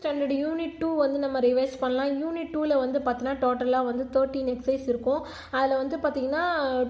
Standard unit 2 வந்து நம்ம revise பண்ணலாம். யூனிட் 2ல் வந்து பார்த்தீங்கன்னா டோட்டலாக வந்து 13 எக்ஸசைஸ் இருக்கும். அதில் வந்து பார்த்தீங்கன்னா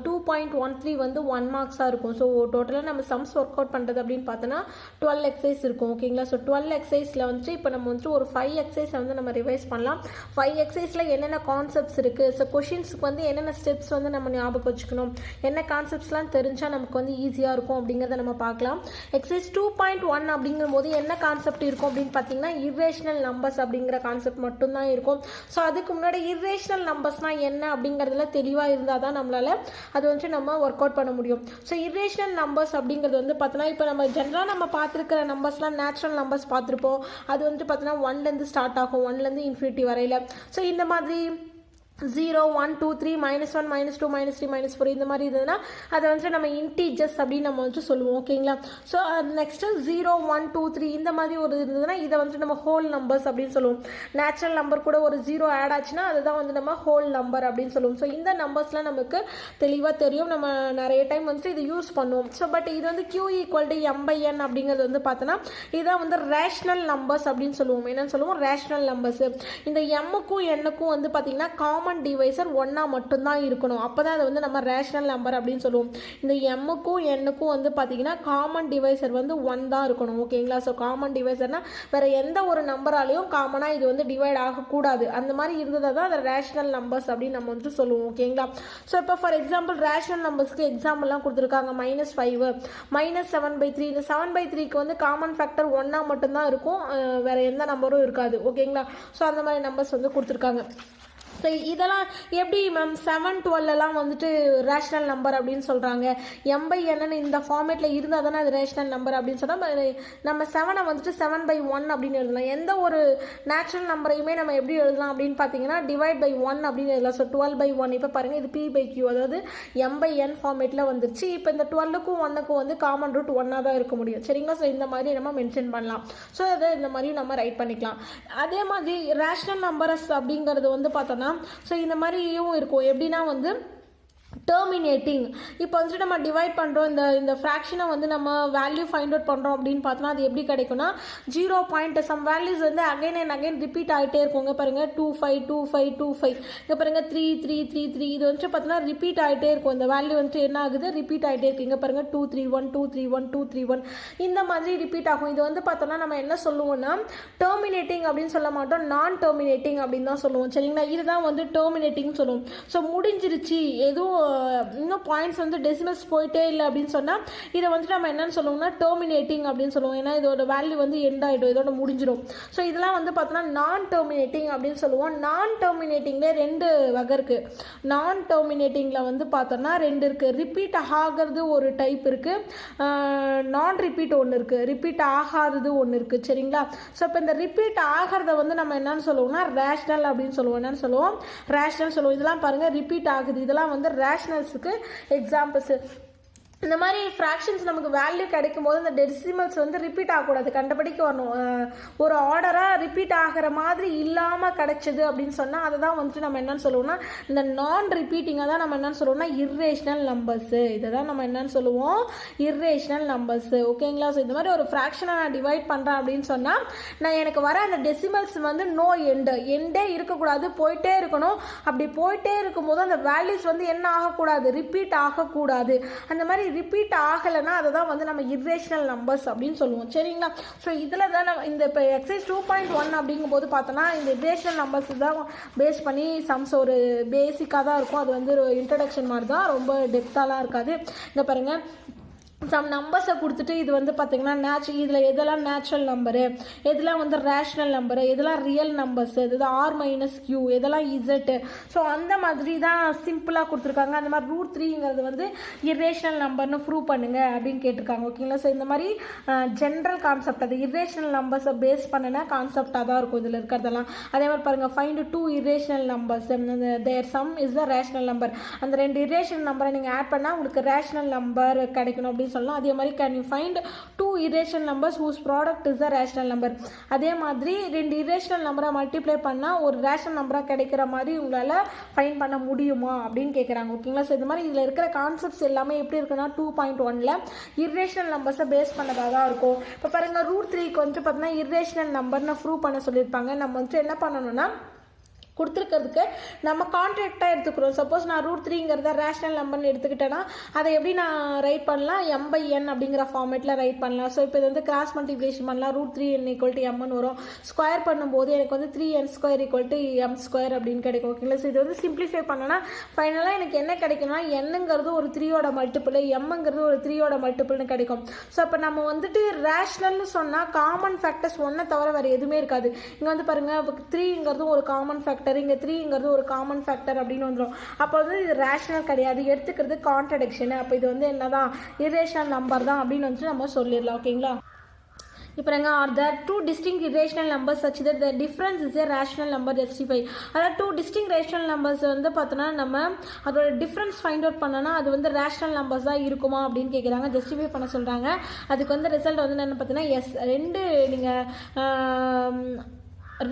2.13 வந்து 1 மார்க்ஸாக இருக்கும். ஸோ டோட்டலாக நம்ம சம்ஸ் ஒர்க் அவுட் பண்ணுறது அப்படின்னு பார்த்தோன்னா 12 எக்ஸசைஸ் இருக்கும். ஓகேங்களா? ஸோ 12 எக்ஸசைஸில் வந்துட்டு இப்போ நம்ம வந்துட்டு ஒரு 5 எக்ஸசைஸை வந்து நம்ம ரிவைஸ் பண்ணலாம். 5 எக்ஸசைஸில் என்னென்ன கான்செப்ட்ஸ் இருக்குது, ஸோ கொஷின்ஸுக்கு வந்து என்னென்ன ஸ்டெப்ஸ் வந்து நம்ம ஞாபகம் வச்சுக்கணும், என்ன கான்செப்ட்ஸ்லாம் தெரிஞ்சால் நமக்கு வந்து ஈஸியாக இருக்கும் அப்படிங்கிறத நம்ம பார்க்கலாம். எக்ஸசைஸ் 2.1 அப்படிங்கும்போது என்ன கான்செப்ட் இருக்கும் அப்படின்னு பார்த்தீங்கன்னா irrational numbers அப்படிங்கிற கான்செப்ட் மட்டும்தான் இருக்கும். ஸோ அதுக்கு முன்னாடி irrational numbers-னா என்ன அப்படிங்கிறதுல தெளிவாக இருந்தால் தான் நம்மளால் அது வந்து நம்ம ஒர்க் அவுட் பண்ண முடியும். ஸோ irrational numbers அப்படிங்கிறது வந்து பார்த்தோன்னா இப்போ நம்ம ஜென்ரலாக நம்ம பார்த்துருக்கிற நம்பர்ஸ்லாம் நேச்சுரல் நம்பர்ஸ் பார்த்துருப்போம். அது வந்து பார்த்தோன்னா 1லேருந்து ஸ்டார்ட் ஆகும், 1லேருந்து இன்ஃபினிட்டி வரையில். ஸோ இந்த மாதிரி 0, 1, 2, 3, -1, -2, -3, -4 இந்த மாதிரி இருந்ததுன்னா அதை வந்து நம்ம இன்டீஜர்ஸ் அப்படின்னு நம்ம வந்து சொல்லுவோம். ஓகேங்களா? ஸோ நெக்ஸ்ட்டு 0, 1, 2, 3 இந்த மாதிரி ஒரு இருந்ததுன்னா இதை வந்து நம்ம ஹோல் நம்பர்ஸ் அப்படின்னு சொல்லுவோம். நேச்சுரல் நம்பர் கூட ஒரு 0 ஆட் ஆச்சுன்னா அதுதான் வந்து நம்ம ஹோல் நம்பர் அப்படின்னு சொல்லுவோம். ஸோ இந்த நம்பர்ஸ்லாம் நமக்கு தெளிவாக தெரியும், நம்ம நிறைய டைம் வந்துட்டு இது யூஸ் பண்ணுவோம். ஸோ பட் இது வந்து Q = M/N அப்படிங்கிறது வந்து பார்த்தோன்னா இதுதான் வந்து ரேஷ்னல் நம்பர்ஸ் அப்படின்னு சொல்லுவோம். என்னன்னு சொல்லுவோம்? Rational numbers. இந்த எம்முக்கும் எண்ணுக்கும் வந்து பார்த்தீங்கன்னா காமன் டிவைசர் 1 மட்டும்தான் இருக்கணும். அப்போ தான் அதை வந்து நம்ம ரேஷனல் நம்பர் அப்படின்னு சொல்லுவோம். இந்த எம்முக்கும் எண்ணுக்கும் வந்து பார்த்தீங்கன்னா காமன் டிவைசர் வந்து 1 தான் இருக்கணும். ஓகேங்களா? ஸோ காமன் டிவைசர்னா வேற எந்த ஒரு நம்பராலையும் காமனாக இது வந்து டிவைட் ஆகக்கூடாது. அந்த மாதிரி இருந்ததை தான் அதை ரேஷனல் நம்பர்ஸ் அப்படின்னு நம்ம வந்து சொல்லுவோம். ஓகேங்களா? ஸோ இப்போ ஃபார் எக்ஸாம்பிள் ரேஷனல் நம்பர்ஸ்க்கு எக்ஸாம்பிள்லாம் கொடுத்துருக்காங்க. -5, -7/3. இந்த 7/3க்கு வந்து காமன் ஃபேக்டர் 1 மட்டும்தான் இருக்கும், வேற எந்த நம்பரும் இருக்காது. ஓகேங்களா? ஸோ அந்த மாதிரி நம்பர்ஸ் வந்து கொடுத்துருக்காங்க. ஸோ இதெல்லாம் எப்படி மேம் 7, 12 வந்துட்டு ரேஷ்னல் நம்பர் அப்படின்னு சொல்கிறாங்க? M/N இந்த ஃபார்மேட்டில் இருந்தால் தானே அது ரேஷ்னல் நம்பர் அப்படின்னு சொன்னால் நம்ம 7 வந்துட்டு 7/1 அப்படின்னு எழுதலாம். எந்த ஒரு நேச்சுரல் நம்பரையுமே நம்ம எப்படி எழுதலாம் அப்படின்னு பார்த்தீங்கன்னா /1 அப்படின்னு எழுதலாம். ஸோ 12/1 இப்போ பாருங்கள், இது P/Q, அதாவது M/N ஃபார்மேட்டில் வந்துருச்சு. இப்போ இந்த 12க்கும் 1க்கும் வந்து காமன் ரூட் 1 தான் இருக்க முடியும். சரிங்களா? ஸோ இந்த மாதிரி நம்ம மென்ஷன் பண்ணலாம். ஸோ அதை இந்த மாதிரி நம்ம ரைட் பண்ணிக்கலாம். அதே மாதிரி ரேஷ்னல் நம்பர்ஸ் அப்படிங்கிறது வந்து பார்த்தோன்னா ஸோ இந்த மாதிரியும் இருக்கும். எப்படின்னா வந்து டெர்மினேட்டிங். இப்போ வந்துட்டு நம்ம டிவைட் பண்ணுறோம், இந்த ஃப்ராக்ஷனை வந்து நம்ம வேல்யூ ஃபைண்ட் அவுட் பண்ணுறோம் அப்படின்னு பார்த்தோன்னா அது எப்படி கிடைக்கும்னா 0. சம் வேல்யூஸ் வந்து அகைன் அண்ட் அகைன் ரிப்பீட் ஆகிட்டே இருக்குங்க. பாருங்கள் 25, 25, 25. இங்கே பாருங்கள் 3, 3, 3, 3. இது வந்துட்டு பார்த்தோன்னா ரிப்பீட் ஆகிட்டே இருக்கும். இந்த வேல்யூ வந்துட்டு என்ன ஆகுது? ரிப்பீட் ஆகிட்டே இருக்கு. இங்கே பாருங்கள் 2, 3, 1, 2, 3, 1, 2, 3, 1. இந்த மாதிரி ரிப்பீட் ஆகும். இது வந்து பார்த்தோன்னா நம்ம என்ன சொல்லுவோம்னா டெர்மினேட்டிங் அப்படின்னு சொல்ல மாட்டோம், நான் டெர்மினேட்டிங் அப்படின்னு தான் சொல்லுவோம். சரிங்களா? இதுதான் வந்து டெர்மினேட்டிங் சொல்லுவோம். ஸோ முடிஞ்சிருச்சு, எதுவும் இன்னும் பாயிண்ட்ஸ் வந்து டெசிமல்ஸ் போயிட்டே இல்லை அப்படின்னு சொன்னால் இதை வந்துட்டு நம்ம என்னன்னு சொல்லுவோம்னா டெர்மினேட்டிங் அப்படின்னு சொல்லுவோம். ஏன்னா இதோட வேல்யூ வந்து எண்ட் ஆகிடும், இதோட முடிஞ்சிடும். ஸோ இதெல்லாம் வந்து பார்த்தோன்னா நான் டெர்மினேட்டிங் அப்படின்னு சொல்லுவோம். நான் டெர்மினேட்டிங்லேயே 2 வகை இருக்குது. நான் டெர்மினேட்டிங்கில் வந்து பார்த்தோன்னா 2 இருக்குது. ரிப்பீட் ஆகிறது ஒரு டைப் இருக்குது, நான் ரிப்பீட் ஒன்று இருக்குது, ரிப்பீட் ஆகாதது ஒன்று இருக்குது. சரிங்களா? ஸோ இப்போ இந்த ரிப்பீட் ஆகிறத வந்து நம்ம என்னன்னு சொல்லுவோம்னா ரேஷ்னல் அப்படின்னு சொல்லுவோம். என்னன்னு சொல்லுவோம்? ரேஷ்னல் சொல்லுவோம். இதெல்லாம் பாருங்கள் ரிப்பீட் ஆகுது, இதெல்லாம் வந்து ரேஷ்னல்ஸுக்கு எக்ஸாம்பிள்ஸ். இந்த மாதிரி ஃப்ராக்ஷன்ஸ் நமக்கு வேல்யூ கிடைக்கும் போது இந்த டெசிமல்ஸ் வந்து ரிப்பீட் ஆகக்கூடாது, கண்டபடிக்கு வரணும். ஒரு ஆர்டராக ரிப்பீட் ஆகிற மாதிரி இல்லாமல் கிடைச்சது அப்படின்னு சொன்னால் அதை தான் வந்துட்டு நம்ம என்னன்னு சொல்லுவோம்னா இந்த நான் ரிப்பீட்டிங்கை தான் நம்ம என்னன்னு சொல்லுவோம்னா இர்ரேஷனல் நம்பர்ஸு. இதை தான் நம்ம என்னன்னு சொல்லுவோம்? Irrational numbers. ஓகேங்களா? ஸோ இந்த மாதிரி ஒரு ஃப்ராக்ஷனை நான் டிவைட் பண்ணுறேன் அப்படின்னு சொன்னால் நான் எனக்கு வர அந்த டெசிமல்ஸ் வந்து நோ எண்டே இருக்கக்கூடாது, போயிட்டே இருக்கணும். அப்படி போயிட்டே இருக்கும்போது அந்த வேல்யூஸ் வந்து என்ன ஆகக்கூடாது? ரிப்பீட் ஆகக்கூடாது. அந்த மாதிரி ரிப்பீட் ஆகலைன்னா அதை தான் வந்து நம்ம இர்ரேஷனல் நம்பர்ஸ் அப்படின்னு சொல்லுவோம். சரிங்களா? ஸோ இதில் தான் நம்ம இந்த இப்போ எக்ஸசைஸ் 2.1 அப்படிங்கும்போது பார்த்தோன்னா இந்த இர்ரேஷனல் நம்பர்ஸ் தான் பேஸ் பண்ணி சம்ஸ் ஒரு பேசிக்காக தான் இருக்கும். அது வந்து ஒரு இன்ட்ரடக்ஷன் மாதிரி தான், ரொம்ப டெப்த்தாலாம் இருக்காது. இங்கே பாருங்கள், சம் நம்பர்ஸை கொடுத்துட்டு இது வந்து பார்த்தீங்கன்னா இதில் எதெல்லாம் நேச்சுரல் நம்பரு, எதெல்லாம் வந்து ரேஷ்னல் நம்பரு, எதெல்லாம் ரியல் நம்பர்ஸ், எதெல்லாம் R-Q, எதெல்லாம் Z. ஸோ அந்த மாதிரி தான் சிம்பிளாக கொடுத்துருக்காங்க. அந்த மாதிரி √3ங்கிறது வந்து இர்ரேஷனல் நம்பர்னு ப்ரூவ் பண்ணுங்க அப்படின்னு கேட்டிருக்காங்க. ஓகேங்களா? ஸோ இந்த மாதிரி ஜென்ரல் கான்செப்ட், அது இர்ரேஷனல் நம்பர்ஸை பேஸ் பண்ணின கான்செப்டாக தான் இருக்கும் இதில் இருக்கிறதெல்லாம். அதே மாதிரி பாருங்கள், find 2 irrational numbers, their sum is the rational number. அந்த 2 irrational நம்பரை நீங்கள் ஆட் பண்ணால் உங்களுக்கு ரேஷ்னல் நம்பர் கிடைக்கணும் அப்படின்னு அப்படின்னு சொல்லலாம். அதே மாதிரி can you find 2 irrational numbers whose product is a rational number. அதே மாதிரி 2 irrational நம்பரை மல்டிப்ளை பண்ணால் ஒரு ரேஷனல் நம்பராக கிடைக்கிற மாதிரி உங்களால் ஃபைண்ட் பண்ண முடியுமா அப்படின்னு கேட்குறாங்க. ஓகேங்களா. ஸோ இது மாதிரி இதில் இருக்கிற கான்செப்ட்ஸ் எல்லாமே எப்படி இருக்குன்னா 2.1ல் irrational நம்பர்ஸை பேஸ் பண்ணதாக தான் இருக்கும். இப்போ பாருங்கள் √3க்கு வந்துட்டு பார்த்தீங்கன்னா irrational நம்பர்னு ப்ரூவ் பண்ண சொல்லியிருப்பாங்க. நம்ம வந்துட்டு என்ன பண்ணணும்னா கொடுத்துருக்கிறதுக்கு நம்ம கான்ட்ராக்டாக எடுத்துக்கிறோம். சப்போஸ் நான் √3ங்கிறத ரேஷனல் நம்பர்னு எடுத்துக்கிட்டேன்னா அதை எப்படி நான் ரைட் பண்ணலாம், m/n அப்படிங்கிற ஃபார்மேட்டில் ரைட் பண்ணலாம். ஸோ இப்போ இது வந்து கிராஸ் மல்டிப்ளிகேஷன் பண்ணலாம். √3n = mன்னு வரும். ஸ்கொயர் பண்ணும்போது எனக்கு வந்து 3n² = m² அப்படின்னு கிடைக்கும். ஓகேங்களா. ஸோ இது வந்து சிம்பிளிஃபை பண்ணனா ஃபைனலாக எனக்கு என்ன கிடைக்கும்னா n-ங்கிறது ஒரு 3யோட மல்டிபிள், m-ங்கிறது ஒரு 3யோட மல்டிபிள்னு கிடைக்கும். ஸோ அப்போ நம்ம வந்துட்டு ரேஷனல்னு சொன்னால் காமன் ஃபேக்டர்ஸ் 1 தவிர வேறு எதுவுமே இருக்காது. இங்கே வந்து பாருங்கள் 3ங்கிறதும் ஒரு காமன் ஃபேக்டர், இங்க 3ங்கிறது ஒரு காமன் ஃபேக்டர் அப்படின்னு வந்துடும். அப்போ வந்து இது ரேஷனல் கிடையாது, எடுத்துக்கிறது கான்ட்ரடிக்ஷன். அப்போ இது வந்து என்னதான் irrational நம்பர் தான் அப்படின்னு வந்து நம்ம சொல்லிடலாம். ஓகேங்களா. இப்போ நாங்கள் are there 2 distinct irrational numbers such that the difference is a rational number justify. அதாவது 2 distinct rational numbers வந்து பார்த்தோன்னா நம்ம அதோட டிஃப்ரென்ஸ் ஃபைண்ட் அவுட் பண்ணோன்னா அது வந்து ரேஷனல் நம்பர்ஸ் தான் இருக்குமா அப்படின்னு கேட்குறாங்க. ஜஸ்டிஃபை பண்ண சொல்கிறாங்க. அதுக்கு வந்து ரிசல்ட் வந்து என்ன பார்த்தீங்கன்னா எஸ் 2 நீங்கள்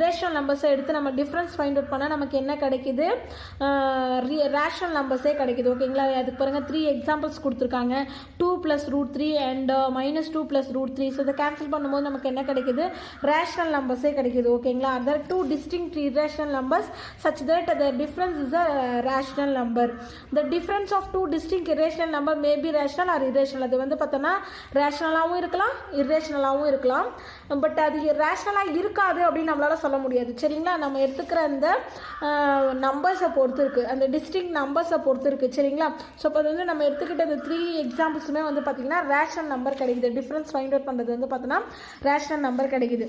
ரேஷனல் நம்பர்ஸை எடுத்து நம்ம டிஃப்ரென்ஸ் ஃபைண்ட் அவுட் பண்ணால் நமக்கு என்ன கிடைக்குது, ரேஷனல் நம்பர்ஸே கிடைக்குது. ஓகேங்களா. அதுக்கு பாருங்கள் 3 எக்ஸாம்பிள்ஸ் கொடுத்துருக்காங்க. 2 + √3 அண்ட் -2 + √3. ஸோ இதை கேன்சல் பண்ணும்போது நமக்கு என்ன கிடைக்குது, ரேஷனல் நம்பர்ஸே கிடைக்குது. ஓகேங்களா. Other 2 distinct irrational numbers such that the difference is a rational number. The difference of 2 distinct irrational number may be rational or irrational. அது வந்து பார்த்தோன்னா ரேஷனலாகவும் இருக்கலாம், irrationalaகவும் இருக்கலாம். பட் அது ரேஷனலாக இருக்காது அப்படின்னு நம்மளால சொல்ல முடியாது. சரிங்களா. நம்ம எடுத்துக்கிற அந்த நம்பர்ஸை பொறுத்து இருக்குது, அந்த டிஸ்டிங்க் நம்பர்ஸை பொறுத்து இருக்குது. சரிங்களா. ஸோ இப்போ வந்து நம்ம எடுத்துக்கிட்ட இந்த 3 எக்ஸாம்பிள்ஸுமே வந்து பார்த்திங்கன்னா ரேஷனல் நம்பர் கிடைக்குது. டிஃப்ரென்ஸ் ஃபைண்ட் அவுட் பண்ணுறது வந்து பார்த்தோன்னா ரேஷனல் நம்பர் கிடைக்குது.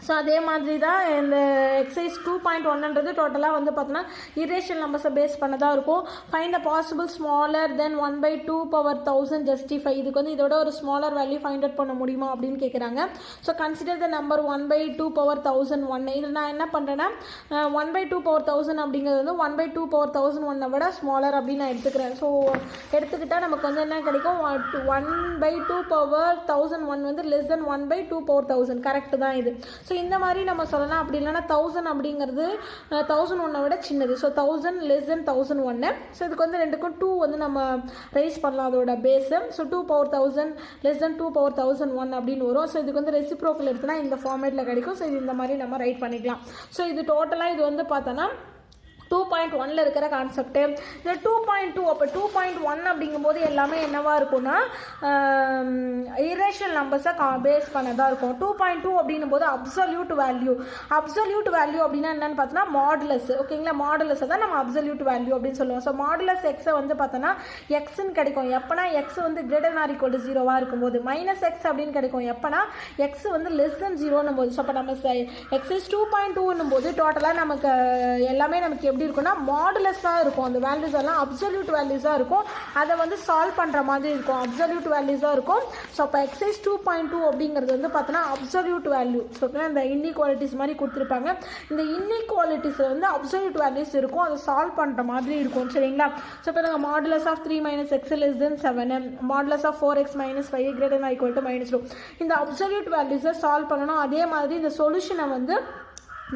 ஸோ அதே மாதிரி தான் இந்த எக்ஸசைஸ் 2.1ன்றது டோட்டலாக வந்து பார்த்தோன்னா irrational நம்பர்ஸை பேஸ் பண்ணதாக இருக்கும். Find the possible smaller than 1/2 justify. இதுக்கு வந்து இதோட ஒரு ஸ்மாலர் வேல்யூ ஃபைண்ட் அவுட் பண்ண முடியுமா அப்படின்னு கேட்குறாங்க. ஸோ கன்சிடர் த நம்பர் 1/2 இதில் நான் என்ன பண்ணுறேன்னா 1/2 அப்படிங்கிறது வந்து 1/2 விட ஸ்மாலர் அப்படின்னு நான் எடுத்துக்கிறேன். ஸோ எடுத்துக்கிட்டால் நமக்கு வந்து என்ன கிடைக்கும், 1/2 வந்து லெஸ் தென் 1/2 கரெக்டு தான் இது. ஸோ இந்த மாதிரி நம்ம சொல்லலாம். அப்படி இல்லைன்னா 1000 அப்படிங்கிறது 1001 விட சின்னது. So 1000 less than 1001. ஸோ இதுக்கு வந்து ரெண்டுக்கும் 2 வந்து நம்ம ரைஸ் பண்ணலாம் அதோட பேஸு. ஸோ 2/1000 less than 2/1001 அப்படின்னு வரும். ஸோ இதுக்கு வந்து ரெசிப்ரோக்கல் எடுத்துனா இந்த ஃபார்மேட்டில் கிடைக்கும். ஸோ இது இந்த மாதிரி நம்ம ரைட் பண்ணிக்கலாம். ஸோ இது டோட்டலாக இது வந்து பார்த்தோன்னா 2.1ல் இருக்கிற கான்செப்ட். இந்த 2.2 அப்போ 2.1 அப்படிங்கும்போது எல்லாமே என்னவா இருக்கும்னா irrational நம்பர்ஸை பேஸ் பண்ணதாக இருக்கும். 2.2 அப்படின்னும் போது அப்சல்யூட் வேல்யூ அப்படின்னா என்னன்னு பார்த்தோன்னா மாடுலஸ். ஓகேங்களா. மாடுலஸை தான் நம்ம அப்சல்யூட் வேல்யூ அப்படின்னு சொல்லுவோம். ஸோ மாடுலஸ் எக்ஸை வந்து பார்த்தோன்னா எக்ஸ்ன்னு கிடைக்கும் எப்போனா எக்ஸ் வந்து ≥ 0 இருக்கும்போது. -x அப்படின்னு கிடைக்கும் எப்போனா எக்ஸ் வந்து லெஸ் தென் 0ன்னும் போது. ஸோ அப்போ நம்ம எக்ஸைஸ் 2.2ன்னும் போது டோட்டலாக நமக்கு எல்லாமே நமக்கு எப்படி இருக்குன்னா மாடுலஸாக இருக்கும். அந்த வேல்யூஸ் எல்லாம் அப்சல்யூட் வேல்யூஸாக இருக்கும். அதை வந்து சால்வ் பண்ணுற மாதிரி இருக்கும். அப்சல்யூட் வேல்யூஸாக இருக்கும். ஸோ அப்போ எக்ஸைஸ் 2.2 அப்படிங்கிறது வந்து பார்த்தோன்னா அப்சல்யூட் வேல்யூ. ஸோ இந்த இன்இக்வாலிட்டிஸ் மாதிரி கொடுத்துருப்பாங்க. இந்த இன்இக்வாலிட்டிஸில் வந்து அப்சல்யூட் வேல்யூஸ் இருக்கும். அதை சால்வ் பண்ணுற மாதிரி இருக்கும். சரிங்களா. ஸோ இப்போ நாங்கள் modulus of 3 - x less than 7, modulus of 4x - 5 greater than or equal to -2. இந்த அப்சல்யூட் வேல்யூஸை சால்வ் பண்ணணும். அதே மாதிரி இந்த சொல்யூஷனை வந்து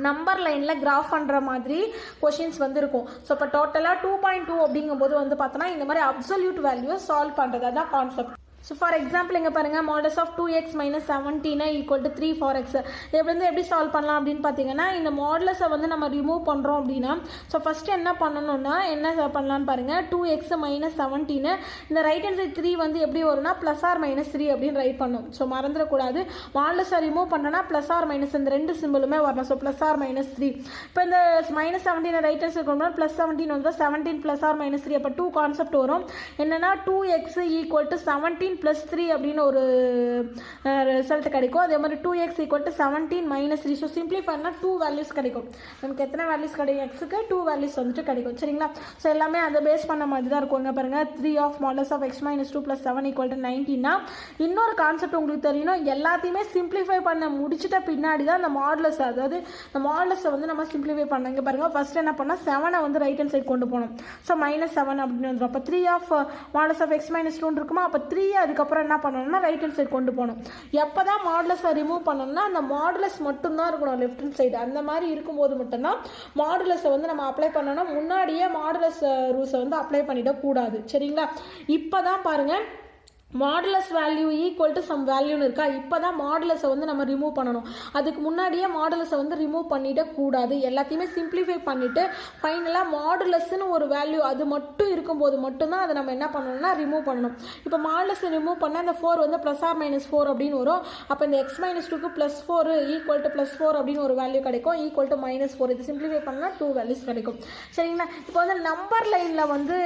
நம்பர் லைனில் கிராஃப் பண்ணுற மாதிரி கொஷின்ஸ் வந்து இருக்கும். ஸோ இப்போ டோட்டலாக 2.2 அப்படிங்கும்போது வந்து பார்த்தோன்னா இந்த மாதிரி அப்சல்யூட் வேல்யூவை சால்வ் பண்ணுறது தான் கான்செப்ட். ஸோ ஃபார் எக்ஸாம்பிள் இங்கே பாருங்கள் மாடல்ஸ் ஆஃப் 2x - 17 = 3 4x. இது வந்து எப்படி சால்வ் பண்ணலாம் அப்படின்னு பார்த்தீங்கன்னா இந்த மாடலஸை வந்து நம்ம ரிமூவ் பண்ணுறோம் அப்படின்னா ஸோ ஃபஸ்ட்டு என்ன பண்ணணும்னா என்ன பண்ணலான்னு பாருங்கள். 2x - 17 இந்த ரைட் ஹேண்ட் சைட் 3 வந்து எப்படி வரும்னா +or-3 அப்படின்னு ரைட் பண்ணும். ஸோ மறந்துடக்கூடாது. மாடலஸை ரிமூவ் பண்ணோன்னா +or- இந்த ரெண்டு சிம்பிளுமே வரணும். So +or-3. இப்போ இந்த -17 ரைட் ஹேண்ட் சைட் கொண்டு +17 வந்து 17 +or-3. அப்போ 2 கான்செப்ட் வரும். என்னென்னா 2x = 17 +3 அப்படின்னு ஒரு ரிசல்ட் கிடைக்கும். அதே மாதிரி 2x = 17 - 3. ஸோ சிம்பிளிஃபை பண்ணால் 2 வேல்யூஸ் கிடைக்கும். நமக்கு எத்தனை வேல்யூஸ் கிடைக்கும், எக்ஸுக்கு 2 வேல்யூஸ் வந்துட்டு கிடைக்கும். சரிங்களா. ஸோ எல்லாமே அதை பேஸ் பண்ண மாதிரி தான் இருக்கும். இங்கே பாருங்கள் 3 of modulus of x - 2 + 7 = 19. இன்னொரு கான்செப்ட் உங்களுக்கு தெரியணும். எல்லாத்தையுமே சிம்பிளிஃபை பண்ண முடிச்சிட்ட பின்னாடி தான் அந்த மாடுலஸ், அதாவது இந்த மாடுலஸை வந்து நம்ம சிம்பிளிஃபை பண்ணோம். இங்கே பாருங்கள் ஃபர்ஸ்ட் என்ன பண்ணால் 7 வந்து ரைட் ஹேண்ட் சைட் கொண்டு போகணும். ஸோ -7 அப்படின்னு வந்துடும். அப்போ 3 of modulus of x - 2 இருக்குமா. அப்போ 3 அதுக்கப்புறம் என்ன பண்ணணும்னா ரைட் ஹேண்ட் சைடு கொண்டு போகணும். எப்போ தான் மாடுலஸை ரிமூவ் பண்ணணும்னா அந்த மாடுலஸ் மட்டும்தான் இருக்கணும் லெஃப்ட் ஹேண்ட் சைடு. அந்த மாதிரி இருக்கும்போது மட்டும்தான் மாடுலஸை வந்து நம்ம அப்ளை பண்ணணும். முன்னாடியே மாடுலஸ் ரூல்ஸை வந்து அப்ளை பண்ணிடக்கூடாது. சரிங்களா? இப்போ தான் பாருங்கள் modulus value equal to sum வேல்யூன்னு இருக்கா. இப்போ தான் மாடுலஸை வந்து நம்ம ரிமூவ் பண்ணணும். அதுக்கு முன்னாடியே மாடுலஸை வந்து ரிமூவ் பண்ணிடக்கூடாது. எல்லாத்தையுமே சிம்பிளிஃபை பண்ணிவிட்டு ஃபைனலாக மாடுலஸ்ன்னு ஒரு வேல்யூ அது மட்டும் இருக்கும்போது மட்டும்தான் அதை நம்ம என்ன பண்ணணும்னா ரிமூவ் பண்ணணும். இப்போ மாடுலஸை ரிமூவ் பண்ணால் அந்த 4 வந்து +or-4 அப்படின்னு வரும். அப்போ இந்த x-2க்கு +4 ஈக்குவல் டு +4 அப்படின்னு ஒரு வேல்யூ கிடைக்கும். ஈக்குவல் டு -4 இது சிம்பிளிஃபை பண்ணால் 2 வேல்யூஸ் கிடைக்கும். சரிங்களா? இப்போ வந்து நம்பர் லைனில் வந்து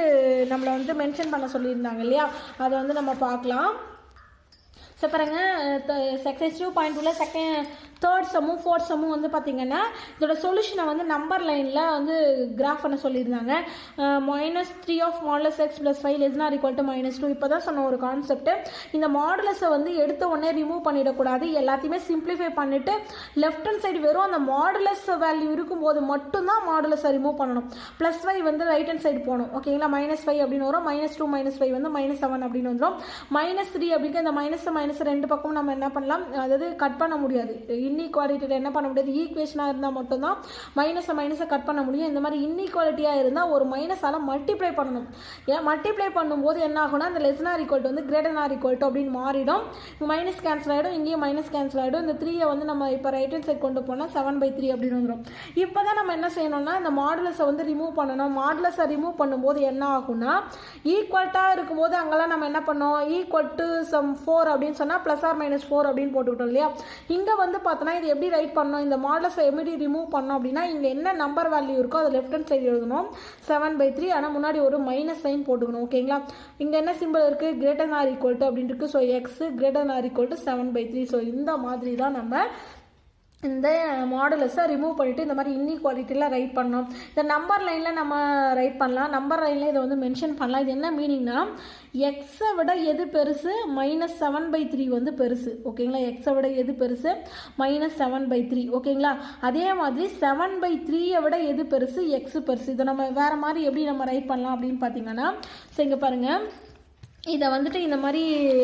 நம்மளை வந்து மென்ஷன் பண்ண சொல்லியிருந்தாங்க இல்லையா, அதை வந்து நம்ம பார்க்கலாம். ஸோ பாருங்க எக்ஸசைஸ் 2.2ல தேர்ட் சம்மும் ஃபோர்த் சம்மும் வந்து பார்த்தீங்கன்னா இதோட சொல்யூஷனை வந்து நம்பர் லைனில் வந்து கிராஃப் பண்ண சொல்லியிருந்தாங்க. -3 ஆஃப் மாடுலஸ் எக்ஸ் + 5 ≤ -2. இப்போ தான் சொன்ன ஒரு கான்செப்ட். இந்த மாடுலஸை வந்து எடுத்த உடனே ரிமூவ் பண்ணிடக்கூடாது. எல்லாத்தையுமே சிம்பிளிஃபை பண்ணிவிட்டு லெஃப்ட் ஹேண்ட் சைடு வெறும் அந்த மாடுலஸ் வேல்யூ இருக்கும்போது மட்டும்தான் மாடுலஸை ரிமூவ் பண்ணணும். +5 வந்து ரைட் ஹேண்ட் சைடு போகணும். ஓகேங்களா? -5 அப்படின்னு வரும். -2 -5 வந்து -7 அப்படின்னு வந்துடும். -3 அப்படிங்கிற இந்த மைனஸ் ரெண்டு பக்கம் நம்ம என்ன பண்ணலாம், அதாவது கட் பண்ண முடியாது. இன்இக்வாலிட்டியில் என்ன பண்ண முடியாது, ஈக்குவேஷனாக இருந்தால் மட்டும்தான் மைனஸை கட் பண்ண முடியும். இந்த மாதிரி இன்இக்வாலிட்டியாக இருந்தால் ஒரு மைனஸால் மல்டிப்ளை பண்ணணும். ஏன் மல்டிப்ளை பண்ணும்போது என்ன ஆகும்னா அந்த > வந்து > அப்படின்னு மாறிடும். மைனஸ் கேன்சல் ஆகிடும், இங்கேயும் மைனஸ் கேன்சல் ஆகிடும். இந்த 3 வந்து நம்ம இப்போ ரைட் ஹேண்ட் சைட் கொண்டு போனால் 7/3 அப்படின்னு வந்துடும். இப்போ தான் நம்ம என்ன செய்யணும்னா இந்த மாடுலஸை வந்து ரிமூவ் பண்ணணும். மாடுலஸை ரிமூவ் பண்ணும்போது என்ன ஆகும்னா ஈக்குவல்ட்டாக இருக்கும்போது அங்கெல்லாம் நம்ம என்ன பண்ணோம், ஈக்குவல் டு சம் 4 அப்படின்னு சொன்னால் +or-4 அப்படின்னு போட்டுக்கிட்டோம் இல்லையா. இங்கே வந்து பார்த்தோன்னா இது எப்படி ரைட் பண்ணணும், இந்த மாடலஸை எப்படி ரிமூவ் பண்ணோம் அப்படின்னா இங்கே என்ன நம்பர் வேல்யூ இருக்கோ அதை லெஃப்ட் ஹேண்ட் சைடு எழுதணும் 7/3. ஆனால் முன்னாடி ஒரு மைனஸ் சைன் போட்டுக்கணும். ஓகேங்களா? இங்கே என்ன சிம்பிள் இருக்குது, > அப்படின்னு இருக்குது. So X > 7/3. ஸோ இந்த மாதிரி தான் நம்ம இந்த மாடுலஸை ரிமூவ் பண்ணிவிட்டு இந்த மாதிரி இன்இக்வாலிட்டியில் ரைட் பண்ணோம். இந்த நம்பர் லைனில் நம்ம ரைட் பண்ணலாம். நம்பர் லைனில் இதை வந்து மென்ஷன் பண்ணலாம். இது என்ன மீனிங்னா எக்ஸை விட எது பெருசு, -7/3 வந்து பெருசு. ஓகேங்களா? எக்ஸை விட எது பெருசு, -7/3. ஓகேங்களா? அதே மாதிரி 7/3 விட எது பெருசு, எக்ஸு பெருசு. இதை நம்ம வேறு மாதிரி எப்படி நம்ம ரைட் பண்ணலாம் அப்படின்னு பார்த்தீங்கன்னா, ஸோ இங்கே பாருங்கள், இதை வந்துட்டு இந்த மாதிரி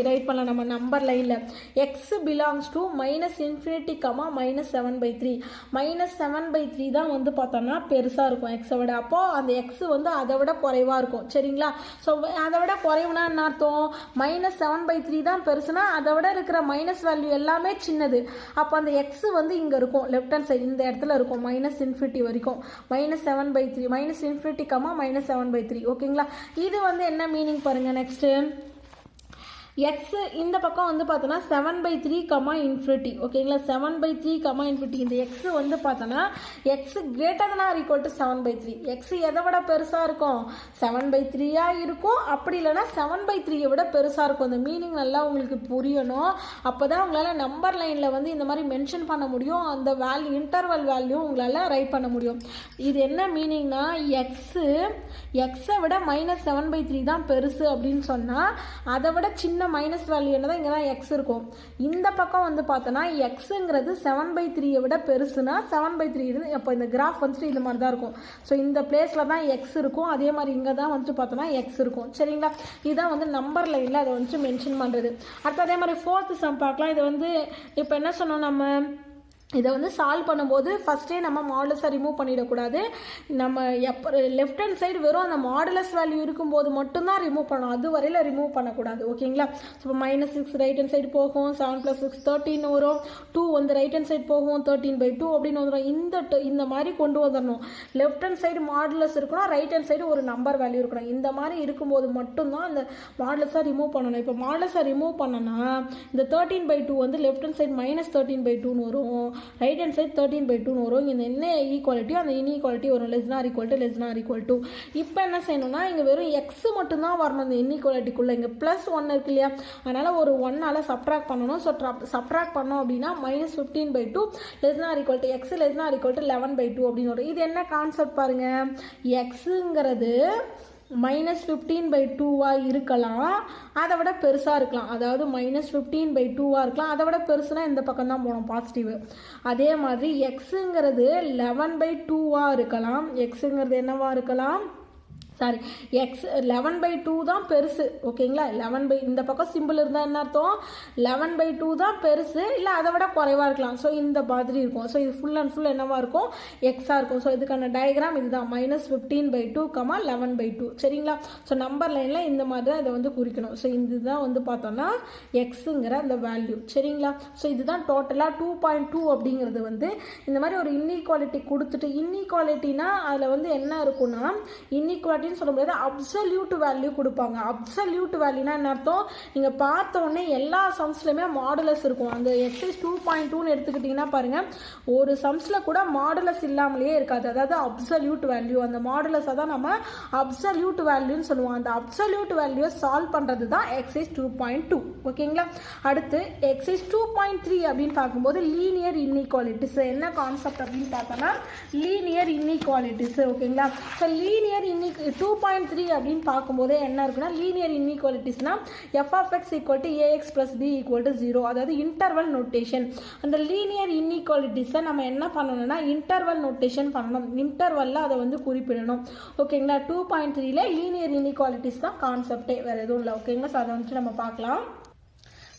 ரைட் பண்ணலாம் நம்ம நம்பர் லைனில். X belongs to -∞, -7/3. -7/3 தான் வந்து பார்த்தோம்னா பெருசாக இருக்கும் எக்ஸை விட. அப்போது அந்த எக்ஸ் வந்து அதை விட குறைவாக இருக்கும். சரிங்களா? ஸோ அதை விட குறைவுனா என்ன அர்த்தம், -7/3 தான் பெருசுனா அதை விட இருக்கிற மைனஸ் வேல்யூ எல்லாமே சின்னது. அப்போ அந்த எக்ஸ் வந்து இங்கே இருக்கும் லெஃப்ட் ஹேண்ட் சைடு இந்த இடத்துல இருக்கும் -∞ வரைக்கும். -7/3 -∞, -7/3. ஓகேங்களா? இது வந்து என்ன மீனிங் பாருங்கள். நெக்ஸ்ட்டு எக்ஸ் இந்த பக்கம் வந்து பார்த்தோன்னா 7/3, ∞. ஓகேங்களா? 7/3, இந்த எக்ஸ் வந்து பார்த்தோன்னா எக்ஸ் ≥ 7/3. எக்ஸ் எதை விட பெருசாக இருக்கும், 7/3 இருக்கும். அப்படி இல்லைனா 7/3 விட பெருசாக இருக்கும். இந்த மீனிங் நல்லா உங்களுக்கு புரியணும். அப்போ தான் உங்களால் நம்பர் லைனில் வந்து இந்த மாதிரி மென்ஷன் பண்ண முடியும். அந்த வேல்யூ இன்டர்வல் வேல்யூ உங்களால் ரைட் பண்ண முடியும். இது என்ன மீனிங்னா எக்ஸை விட -7/3 தான் பெருசு அப்படின்னு சொன்னால் அதை விட சின்ன மைனஸ் வேல்யூ என்னதான் இங்கே தான் எக்ஸ் இருக்கும். இந்த பக்கம் வந்து பார்த்தோன்னா எக்ஸுங்கிறது 7/3 விட பெருசுனா 7/3 இருந்து அப்போ இந்த கிராஃப் வந்துட்டு இந்த மாதிரி தான் இருக்கும். ஸோ இந்த பிளேஸில் தான் எக்ஸ் இருக்கும். அதே மாதிரி இங்கே தான் வந்துட்டு பார்த்தோன்னா எக்ஸ் இருக்கும். சரிங்களா? இதுதான் வந்து நம்பர் லைனில் அதை வந்துட்டு மென்ஷன் பண்ணுறது. அடுத்து அதே மாதிரி 4th சம் பார்க்கலாம். இது வந்து இப்போ என்ன சொன்னோம், நம்ம இதை வந்து சால்வ் பண்ணும்போது ஃபஸ்ட்டே நம்ம மாடுலஸை ரிமூவ் பண்ணிடக்கூடாது. நம்ம எப்போ லெஃப்ட் ஹேண்ட் சைடு வெறும் அந்த மாடுலஸ் வேல்யூ இருக்கும்போது மட்டும்தான் ரிமூவ் பண்ணணும். அது வரையில் ரிமூவ் பண்ணக்கூடாது. ஓகேங்களா? இப்போ -6 ரைட் ஹேண்ட் சைடு போகும், 7 + 6 13 வரும். 2 வந்து ரைட் ஹேண்ட் சைடு போகும், 13/2 அப்படின்னு வந்துடும். இந்த மாதிரி கொண்டு வந்துடணும். லெஃப்ட் ஹேண்ட் சைடு மாடுலஸ் இருக்கணும், ரைட் ஹேண்ட் சைடு ஒரு நம்பர் வேல்யூ இருக்கணும். இந்த மாதிரி இருக்கும்போது மட்டும்தான் அந்த மாடுலஸை ரிமூவ் பண்ணணும். இப்போ மாடுலஸை ரிமூவ் பண்ணனா இந்த 13/2 வந்து லெஃப்ட் ஹேண்ட் சைடு -13/2 வரும், ரைட் ஹேண்ட் சைட் 13/2 வரும். இந்த என்ன ஈக்குவாலிட்டியோ அந்த இன்இக்வாலிட்டி வரும், ≤ இப்போ என்ன செய்யணும்னா இங்கே வெறும் எக்ஸ் மட்டும்தான் வரணும் இந்த இன்இக்வாலிட்டிக்குள்ளே. இங்கே +1 இருக்கு இல்லையா, அதனால் ஒரு 1ஆல் சப்ட்ராக்ட் பண்ணணும். ஸோ சப்ட்ராக்ட் பண்ணோம் அப்படின்னா -15/2 ≤ x ≤ 11/2 அப்படின்னு வரும். இது என்ன கான்செப்ட் பாருங்கள், எக்ஸுங்கிறது -15/2 இருக்கலாம், அதை விட பெருசாக இருக்கலாம். அதாவது -15/2 இருக்கலாம், அதை விட பெருசுனா இந்த பக்கம் தான் போகணும் பாசிட்டிவ். அதே மாதிரி எக்ஸுங்கிறது 11/2 இருக்கலாம். எக்ஸுங்கிறது என்னவா இருக்கலாம், சாரி எக்ஸ் 11/2 தான் பெருசு ஓகேங்களா. 11 இந்த பக்கம் சிம்பிள் இருந்தால் என்ன அர்த்தம், 11/2 தான் பெருசு, இல்லை அதை விட குறைவாக இருக்கலாம். ஸோ இந்த மாதிரி இருக்கும். ஸோ இது ஃபுல் அண்ட் ஃபுல் என்னவாக இருக்கும், எக்ஸாக இருக்கும். ஸோ இதுக்கான டயக்ராம் இதுதான், -15/2, 11/2 சரிங்களா. ஸோ நம்பர் லைனில் இந்த மாதிரி தான் இதை வந்து குறிக்கணும். ஸோ இதுதான் வந்து பார்த்தோம்னா எக்ஸுங்கிற அந்த வேல்யூ சரிங்களா. ஸோ இதுதான் டோட்டலாக 2.2 அப்படிங்கிறது வந்து இந்த மாதிரி ஒரு இன்இக்வாலிட்டி கொடுத்துட்டு, இன்இக்வாலிட்டினா அதில் வந்து என்ன இருக்குன்னா, இன்இக்வாலிட்டி சொல்ல முடியாது, அப்சல்யூட் வேல்யூ கொடுப்பாங்க. அப்சல்யூட் வேல்யூனா என்ன அர்த்தம், நீங்க பார்த்த உடனே எல்லா சம்ஸ்லயுமே மாடுலஸ் இருக்கும். அந்த எக்ஸைஸ் 2.2ன்னு எடுத்துக்கிட்டீங்கன்னா பாருங்க, ஒரு சம்ஸ்ல கூட மாடுலஸ் இல்லாமலேயே இருக்காது. அதாவது அப்சல்யூட் வேல்யூ, அந்த மாடுலஸை தான் நம்ம அப்சல்யூட் வேல்யூன்னு சொல்லுவோம். அந்த அப்சல்யூட் வேல்யூ சால்வ் பண்றது தான் எக்ஸைஸ் 2.2 ஓகேங்களா. அடுத்து எக்ஸைஸ் 2.3 அப்படின்னு பார்க்கும்போது லீனியர் இன்இக்வாலிட்டிஸ். என்ன கான்செப்ட் அப்படின்னு பார்த்தோம்னா லீனியர் இன்இக்வாலிட்டிஸ் ஓகேங்களா. ஸோ லீனியர் 2.3 அப்படின்னு பார்க்கும்போது என்ன இருக்குன்னா, linear இன்இக்வாலிட்டிஸ்னா f of x equal to ax plus b equal to 0, அதாவது இன்டர்வல் நோட்டேஷன். அந்த லீனியர் இன்இக்வாலிட்டிஸை நம்ம என்ன பண்ணணும்னா இன்டர்வல் நோட்டேஷன் பண்ணணும். இன்டர்வல்ல அதை வந்து குறிப்பிடணும் ஓகேங்களா. 2.3ல லீனியர் இன்இக்வாலிட்டிஸ் தான் கான்செப்டே, வேற எதுவும் இல்லை ஓகேங்களா. ஸோ அதை வந்துட்டு நம்ம பார்க்கலாம்.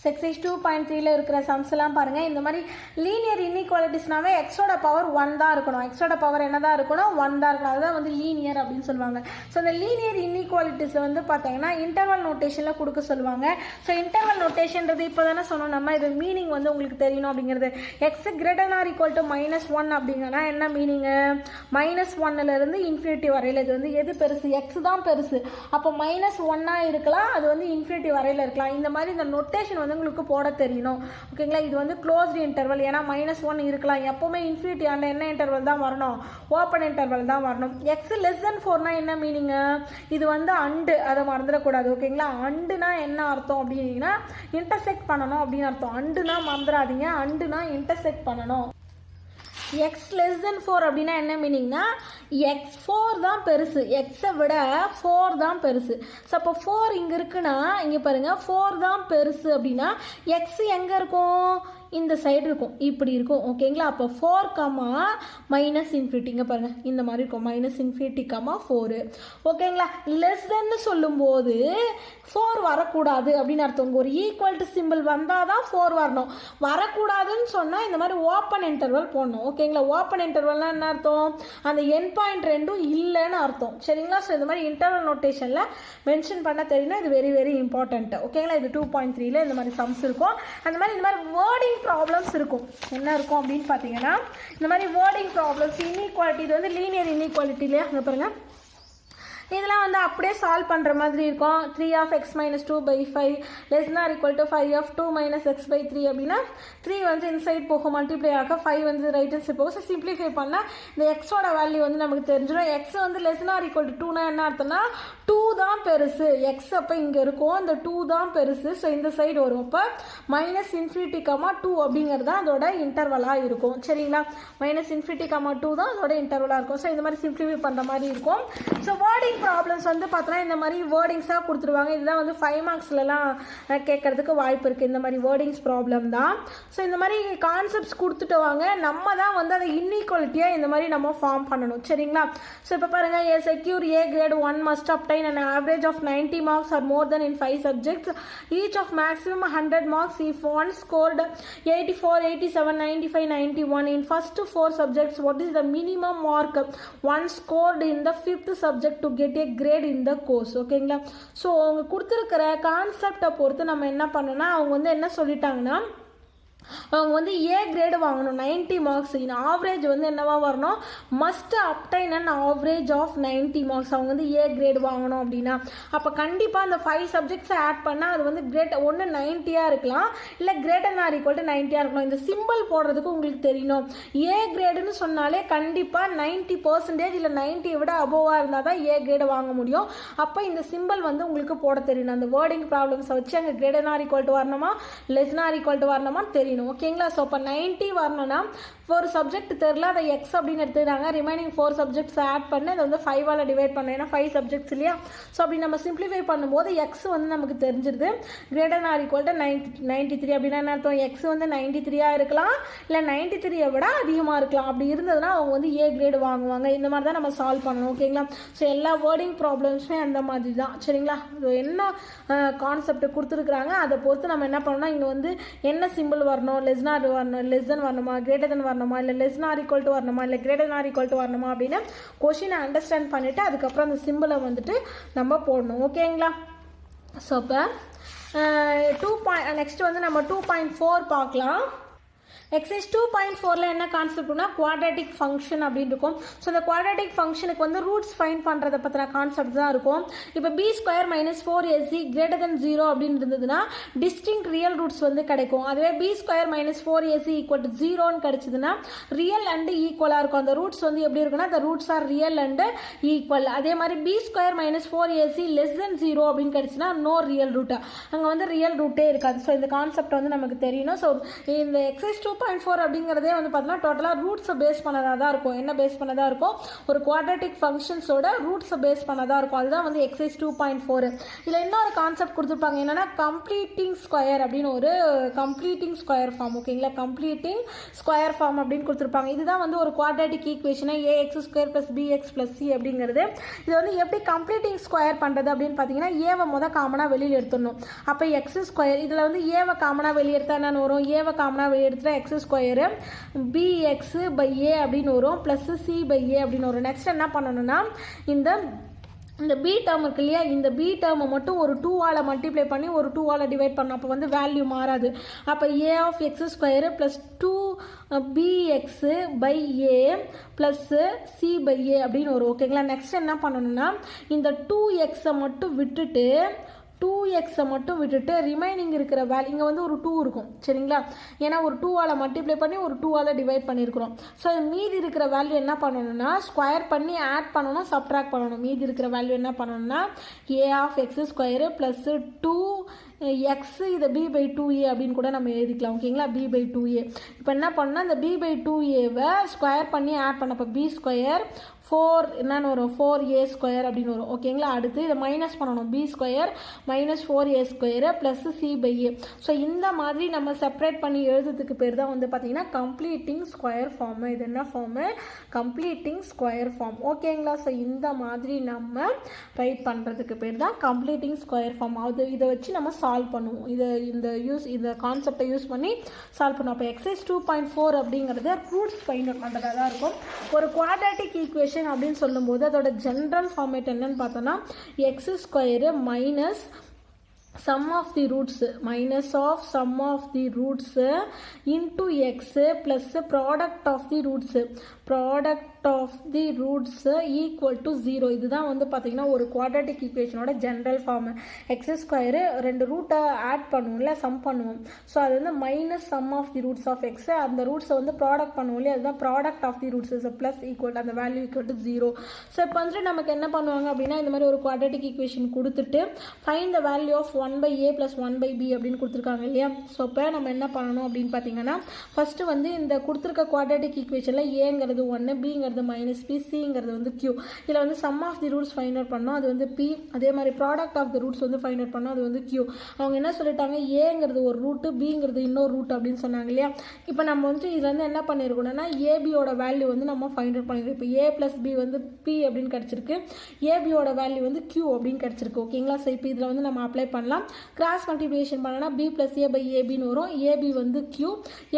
எக்ஸைஸ் 2.3ல இருக்கிற சம்ஸ் எல்லாம் பாருங்க. இந்த மாதிரி லீனியர் இன்இக்வாலிட்டிஸ்னாவே எக்ஸோட பவர் 1 தான் இருக்கணும். எக்ஸோட பவர் என்னதான் இருக்கணும், 1 தான் இருக்கணும். அதுதான் வந்து லீனியர் அப்படின்னு சொல்லுவாங்க. ஸோ இந்த லீனியர் இன்இக்வாலிட்டிஸ் வந்து பார்த்தீங்கன்னா இன்டர்வல் நோட்டேஷன்ல கொடுக்க சொல்லுவாங்க. ஸோ இன்டர்வல் நோட்டேஷன்றது இப்போ தானே சொன்னோம் நம்ம, இது மீனிங் வந்து உங்களுக்கு தெரியணும் அப்படிங்கிறது. X greater or equal to -1 அப்படிங்கன்னா என்ன மீனிங்கு, -1ல இருந்து இன்ஃபினிட்டி வரையில இது வந்து எது பெருசு, எக்ஸ் தான் பெருசு. அப்போ -1 இருக்கலாம், அது வந்து இன்ஃபினிட்டி வரையில இருக்கலாம். இந்த மாதிரி இந்த நோட்டேஷன் வந்து உங்களுக்கு போட தெரியணும் ஓகேங்களா. இது வந்து க்ளோஸ்டு இன்டர்வல், ஏன்னா -1 இருக்கலாம். எப்பவுமே இன்ஃபினிட்டி ஆண்ட என்ன இன்டர்வல் தான் வரணும், ஓப்பன் இன்டர்வல் தான் வரணும். எக்ஸ் <4 என்ன மீனிங், இது வந்து அண்டு, அதை மறந்துடக்கூடாது ஓகேங்களா. அண்டுனா என்ன அர்த்தம் அப்படின்னா இன்டர்செக்ட் பண்ணணும் அப்படின்னு அர்த்தம். அண்டுனா மறந்துடாதீங்க, அண்டுனா இன்டர்செக்ட் பண்ணணும். x<4 அப்படின்னா என்ன மீனிங்னா x4 தான் பெருசு, எக்ஸை விட 4 தான் பெருசு. ஸோ அப்போ 4 இங்கே இருக்குன்னா இங்கே பாருங்க 4 தான் பெருசு அப்படின்னா எக்ஸ் எங்கே இருக்கும், இந்த சைடு இருக்கும், இப்படி இருக்கும் ஓகேங்களா. அப்போ 4, இங்கே பாருங்க இந்த மாதிரி இருக்கும், -4 ஓகேங்களா. லெஸ்ன்னு சொல்லும்போது 4 வரக்கூடாது அப்படின்னு அர்த்தம். ஒரு ஈக்குவல் டு சிம்பிள் வந்தால் தான் 4 வரணும். வரக்கூடாதுன்னு சொன்னால் இந்த மாதிரி ஓப்பன் இன்டர்வல் போடணும் ஓகேங்களா. ஓப்பன் இன்டர்வல்னா என்ன அர்த்தம், அந்த என் பாயிண்ட் ரெண்டும் இல்லைன்னு அர்த்தம் சரிங்களா. ஸோ இந்த மாதிரி இன்டர்வல் நோட்டேஷனில் மென்ஷன் பண்ண தெரியும்னா இது வெரி வெரி இம்பார்ட்டன்ட் ஓகேங்களா. இது 2.3ல இந்த மாதிரி சம்ஸ் இருக்கும். அந்த மாதிரி வேர்டிங் ப்ராப்ளம்ஸ் இருக்கும். என்ன இருக்கும் அப்படின்னு பார்த்தீங்கன்னா இந்த மாதிரி வேர்டிங் ப்ராப்ளம்ஸ், இன்இக்வாலிட்டி, இது வந்து லீனியர் இன்இக்வாலிட்டிலே அங்கே பாருங்க, இதெல்லாம் வந்து அப்படியே சால்வ் பண்ணுற மாதிரி இருக்கும். 3 of x minus 2 by 5 less than or equal to 5 of 2 minus x by 3 அப்படின்னா 3 வந்து இன்சைட் போகும், மல்டிப்ளை ஆக 5 வந்து ரைட் ஹேண்ட் சைட் போகும். ஸோ சிம்பிளிஃபை பண்ணால் இந்த எக்ஸோட வேல்யூ வந்து நமக்கு தெரிஞ்சிடும். எக்ஸ் வந்து less than or equal to 2னா என்ன அர்த்தம்னா 2 தான் பெருசு. எக்ஸ் அப்போ இங்கே இருக்கும், அந்த 2 தான் பெருசு. ஸோ இந்த சைடு வரும். அப்போ -2 அப்படிங்கிறது தான் அதோட இன்டர்வலாக இருக்கும் சரிங்களா. -2 தான் அதோட இன்டர்வலாக இருக்கும். ஸோ இந்த மாதிரி சிம்பிளிஃபை பண்ணுற மாதிரி இருக்கும். ஸோ வேர்டிங் ப்ராப்ளம்ஸ் வந்து பார்த்தோன்னா இந்த மாதிரி வேர்டிங்ஸாக கொடுத்துருவாங்க. இதுதான் வந்து 5 மார்க்ஸ்லாம் கேட்கறதுக்கு வாய்ப்பு இருக்குது. இந்த மாதிரி வேர்டிங்ஸ் ப்ராப்ளம் தான். ஸோ இந்த மாதிரி கான்செப்ட்ஸ் கொடுத்துட்டு வாங்க, நம்ம தான் வந்து அதை இன்இக்வாலிட்டியாக இந்த மாதிரி நம்ம ஃபார்ம் பண்ணணும் சரிங்களா. ஸோ இப்போ பாருங்கள், A secure A grade 1 must obtain an average of 90 marks or more than in 5 subjects, each of maximum 100 marks if one scored 84, 87, 95, 91 in first 4 subjects. What is the minimum mark one scored in the 5th subject to get a grade in the course ஓகேங்களா. So அவங்க கொடுத்துருக்கிற கான்செப்டை பொறுத்து நம்ம என்ன பண்ணோம்னா, அவங்க வந்து என்ன சொல்லிட்டாங்கன்னா அவங்க வந்து ஏ கிரேடு வாங்கணும் 90 மார்க்ஸ். ஆவரேஜ் வந்து என்னவா வரணும், must obtain and average of 90 marks. அவங்க வந்து ஏ கிரேடு வாங்கணும் அப்படின்னா அப்போ கண்டிப்பாக அந்த 5 சப்ஜெக்ட்ஸை ஆட் பண்ணால் அது வந்து கிரேட் ஒன்று 90யாக இருக்கலாம், இல்லை கிரேட்டர் ஆர் ஈக்குவல் டு 90யாக இருக்கலாம். இந்த சிம்பிள் போடுறதுக்கு உங்களுக்கு தெரியணும். ஏ கிரேடுன்னு சொன்னாலே கண்டிப்பாக 90% இல்லை 90 விட அபோவாக இருந்தால் தான் ஏ கிரேடு வாங்க முடியும். அப்போ இந்த சிம்பிள் வந்து உங்களுக்கு போட தெரியணும். அந்த வேர்டிங் ப்ராப்ளம்ஸை வச்சு அங்கே கிரேட்டர் ஆர் ஈக்குவல் டு வரணுமா, லெஸ் ஆர் ஈக்குவல் டு வரணுமா தெரியணும் ஓகேங்களா. ஸோ இப்போ 90 வரணும்னா ஒரு சப்ஜெக்ட் தெரியல, அதை எக்ஸ் அப்படின்னு எடுத்துக்கிறாங்க. ரிமைனிங் 4 சப்ஜெக்ட்ஸ் ஆட் பண்ணி அதை வந்து 5ஆல் டிவைட் பண்ணணும். ஏன்னா 5 சப்ஜெக்ட்ஸ் இல்லையா. ஸோ அப்படி நம்ம சிம்பிளிஃபை பண்ணும்போது எக்ஸ் வந்து நமக்கு தெரிஞ்சிருது. Greater than or equal to 93 அப்படின்னா என்ன அர்த்தம்? எக்ஸ் வந்து 93 இருக்கலாம், இல்லை 93 விட அதிகமாக இருக்கலாம். அப்படி இருந்ததுன்னா அவங்க வந்து ஏ கிரேடு வாங்குவாங்க. இந்த மாதிரி தான் நம்ம சால்வ் பண்ணணும். ஓகேங்களா. ஸோ எல்லா வேர்டிங் ப்ராப்ளம்ஸுமே அந்த மாதிரி தான். சரிங்களா. ஸோ என்ன கான்செப்ட் கொடுத்துருக்குறாங்க அதை பொறுத்து நம்ம என்ன பண்ணணும்னா இங்கே வந்து என்ன சிம்பிள் வரணும், லெஸ்னார் வரணும், லெஸ்தன் வரணுமா, கிரேட்டர் தென் வரணுமா, இல்லை லெஸ்னார் ஈக்குவல் டு வரணுமா, இல்லை கிரேட்டர் தென் ஈக்குவல் டு வரணுமா அப்படின்னு கொஷினை அண்டர்ஸ்டாண்ட் பண்ணிவிட்டு அதுக்கப்புறம் அந்த சிம்பிளை வந்துட்டு நம்ம போடணும். ஓகேங்களா. ஸோ இப்போ நெக்ஸ்ட் வந்து நம்ம 2.4 பார்க்கலாம். எக்ஸைஸ் 2.4ல என்ன கான்செப்ட்னா குவாட்ராட்டிக் ஃபங்க்ஷன் அப்படின்னு இருக்கும். ஸோ இந்த குவாட்ராட்டிக் ஃபங்க்ஷனுக்கு வந்து ரூட்ஸ் ஃபைண்ட் பண்ணுறதை பற்றின கான்செப்ட் தான் இருக்கும். இப்போ b² - 4ac greater than 0 அப்படின்னு இருந்ததுன்னா டிஸ்டிங்க்ட் ரியல் ரூட்ஸ் வந்து கிடைக்கும். அதுவே b² - 4ac = 0ன்னு கிடைச்சதுன்னா ரியல் அண்ட் ஈக்குவலாக இருக்கும். அந்த ரூட்ஸ் வந்து எப்படி இருக்குன்னா the roots are real and equal. அதே மாதிரி b² - 4ac < 0 அப்படின்னு கிடைச்சுன்னா நோ ரியல் ரூட், அங்கே வந்து ரியல் ரூட்டே இருக்காது. ஸோ இந்த கான்செப்ட் வந்து நமக்கு தெரியணும். ஸோ இந்த எக்ஸைஸ் 2.4 அப்படிங்கிறதே வந்து பார்த்தீங்கன்னா டோட்டலாக ரூட்ஸை பேஸ் பண்ணதாக தான் இருக்கும். என்ன பேஸ் பண்ணதாக இருக்கும்? ஒரு குவாட்ராட்டிக் ஃபங்க்ஷன்ஸோட ரூட்ஸை பேஸ் பண்ணதாக இருக்கும். அதுதான் வந்து எக்ஸைஸ் 2.4. இதில் இன்னொரு கான்செப்ட் கொடுத்துருப்பாங்க. என்னன்னா கம்ப்ளீட்டிங் ஸ்கொயர் அப்படின்னு ஒரு கம்ப்ளீட்டிங் ஸ்கொயர் ஃபார்ம். ஓகேங்களா. கம்ப்ளீட்டிங் ஸ்கொயர் ஃபார்ம் அப்படின்னு கொடுத்துருப்பாங்க. இதுதான் வந்து ஒரு குவாட்ராட்டிக் ஈக்குவேஷனை ax² + bx + c அப்படிங்கிறது. இது வந்து எப்படி கம்ப்ளீட்டிங் ஸ்கொயர் பண்ணுறது அப்படின்னு பார்த்தீங்கன்னா ஏவை மொதல் காமனாக வெளியில் எடுத்துடணும். அப்போ x², இதில் வந்து ஏவை காமனாக வெளியெடுத்தா என்னென்னு வரும்? ஏவை காமனாக வெளியெடுத்தா x² bx/a அப்படின்னு வரும், ப்ளஸ் c/a அப்படின்னு வரும். நெக்ஸ்ட் என்ன பண்ணணும்னா இந்த பி டேர்ம் இருக்கு இல்லையா, இந்த பி டேர்மை மட்டும் ஒரு 2ஆல் மல்டிப்ளை பண்ணி ஒரு 2ஆல் டிவைட் பண்ணணும். அப்போ வந்து வேல்யூ மாறாது. அப்போ a(x² + 2bx/a + c/a அப்படின்னு வரும். ஓகேங்களா. நெக்ஸ்ட் என்ன பண்ணணும்னா இந்த 2x மட்டும் விட்டுட்டு 2x மட்டும் விட்டுட்டு ரிமைனிங் இருக்கிற வேல்யூ இங்கே வந்து ஒரு 2 இருக்கும். சரிங்களா. ஏன்னா ஒரு 2ஆல் மல்டிப்ளை பண்ணி ஒரு 2ஆல் டிவைட் பண்ணியிருக்கிறோம். ஸோ மீதி இருக்கிற வேல்யூ என்ன பண்ணணும்னா ஸ்கொயர் பண்ணி ஆட் பண்ணணும், சப்ட்ராக்ட் பண்ணணும். மீதி இருக்கிற வேல்யூ என்ன பண்ணணும்னா a(x² + 2x இதை b/2a அப்படின்னு கூட நம்ம எழுதிக்கலாம். ஓகேங்களா. b/2a. இப்போ என்ன பண்ணால் இந்த b/2aவை ஸ்கொயர் பண்ணி ஆட் பண்ண அப்போ b² 4 என்னன்னு வரும்? 4a² அப்படின்னு வரும். ஓகேங்களா. அடுத்து இதை மைனஸ் பண்ணணும். b² - 4a² + c/a. ஸோ இந்த மாதிரி நம்ம செப்பரேட் பண்ணி எழுதுறதுக்கு பேர் தான் வந்து பார்த்தீங்கன்னா கம்ப்ளீட்டிங் ஸ்கொயர் ஃபார்ம். இது என்ன ஃபார்மு? Completing square form. ஓகேங்களா. ஸோ இந்த மாதிரி நம்ம ரைட் பண்ணுறதுக்கு பேர் தான் கம்ப்ளீட்டிங் ஸ்கொயர் ஃபார்ம். இதை வச்சு நம்ம சால்வ் பண்ணுவோம். இந்த கான்செப்டை யூஸ் பண்ணி சால்வ் பண்ணுவோம். அப்போ எக்ஸைஸ் 2.4 அப்படிங்கிறது ரூட்ஸ் ஃபைண்ட் அவுட் பண்ணுறதா தான் இருக்கும். ஒரு குவாட்ராட்டிக் ஈக்குவேஷன் அப்படின்னு சொல்லும்போது அதோட ஜென்ரல் ஃபார்மேட் என்னன்னு பார்த்தோன்னா x² minus sum of the roots minus of sum of the roots into x plus product of the roots equal to 0. இதுதான் வந்து பார்த்தீங்கன்னா ஒரு குவாட்ராட்டிக் ஈக்குவேஷனோட ஜென்ரல் ஃபார்ம். x² ரெண்டு ரூட்டை ஆட் பண்ணுவோம்ல, சம் பண்ணுவோம். ஸோ அது வந்து minus sum of the roots of x, அந்த ரூட்ஸை வந்து ப்ராடக்ட் பண்ணுவோம் இல்லையா, அதுதான் product of the roots plus equal அந்த வேல்யூ ஈக்குவல் டு 0. ஸோ இப்போ வந்து நமக்கு என்ன பண்ணுவாங்க அப்படின்னா இந்த மாதிரி ஒரு குவாட்ராட்டிக் ஈக்குவேஷன் கொடுத்துட்டு find the value of 1/a + 1/b அப்படின்னு கொடுத்துருக்காங்க இல்லையா. ஸோ இப்போ நம்ம என்ன பண்ணணும் அப்படின்னு பார்த்தீங்கன்னா ஃபஸ்ட்டு வந்து இந்த கொடுத்துருக்க குவாட்ராட்டிக் ஈக்குவேஷனில் ஏங்கிறது 1, பிங்கிறது -p, சிங்கிறது வந்து q. இதில் வந்து sum of the roots find out பண்ணோம், அது வந்து p. அதே மாதிரி ப்ராடக்ட் ஆஃப் தி ரூட்ஸ் வந்து ஃபைண்ட் அவுட் பண்ணோம், அது வந்து q. அவங்க என்ன சொல்லிட்டாங்க? ஏங்கிறது ஒரு ரூட்டு, பிங்கிறது இன்னொரு ரூட் அப்படின்னு சொன்னாங்க இல்லையா. இப்போ நம்ம வந்து இதில் வந்து என்ன பண்ணியிருக்கோம்னா ஏபியோட வேல்யூ வந்து நம்ம ஃபைண்ட் அவுட் பண்ணியிருக்கோம். இப்போ a + b வந்து p அப்படின்னு கிடச்சிருக்கு, ஏபியோட வேல்யூ வந்து q அப்படின்னு கிடச்சிருக்கு. ஓகேங்களா. ஸோ இப்போ இதில் வந்து நம்ம அப்ளை பண்ணலாம். கிராஸ் மல்டிப்ளிகேஷன் பண்ணனா b + a/abன்னு வரும். ab வந்து q,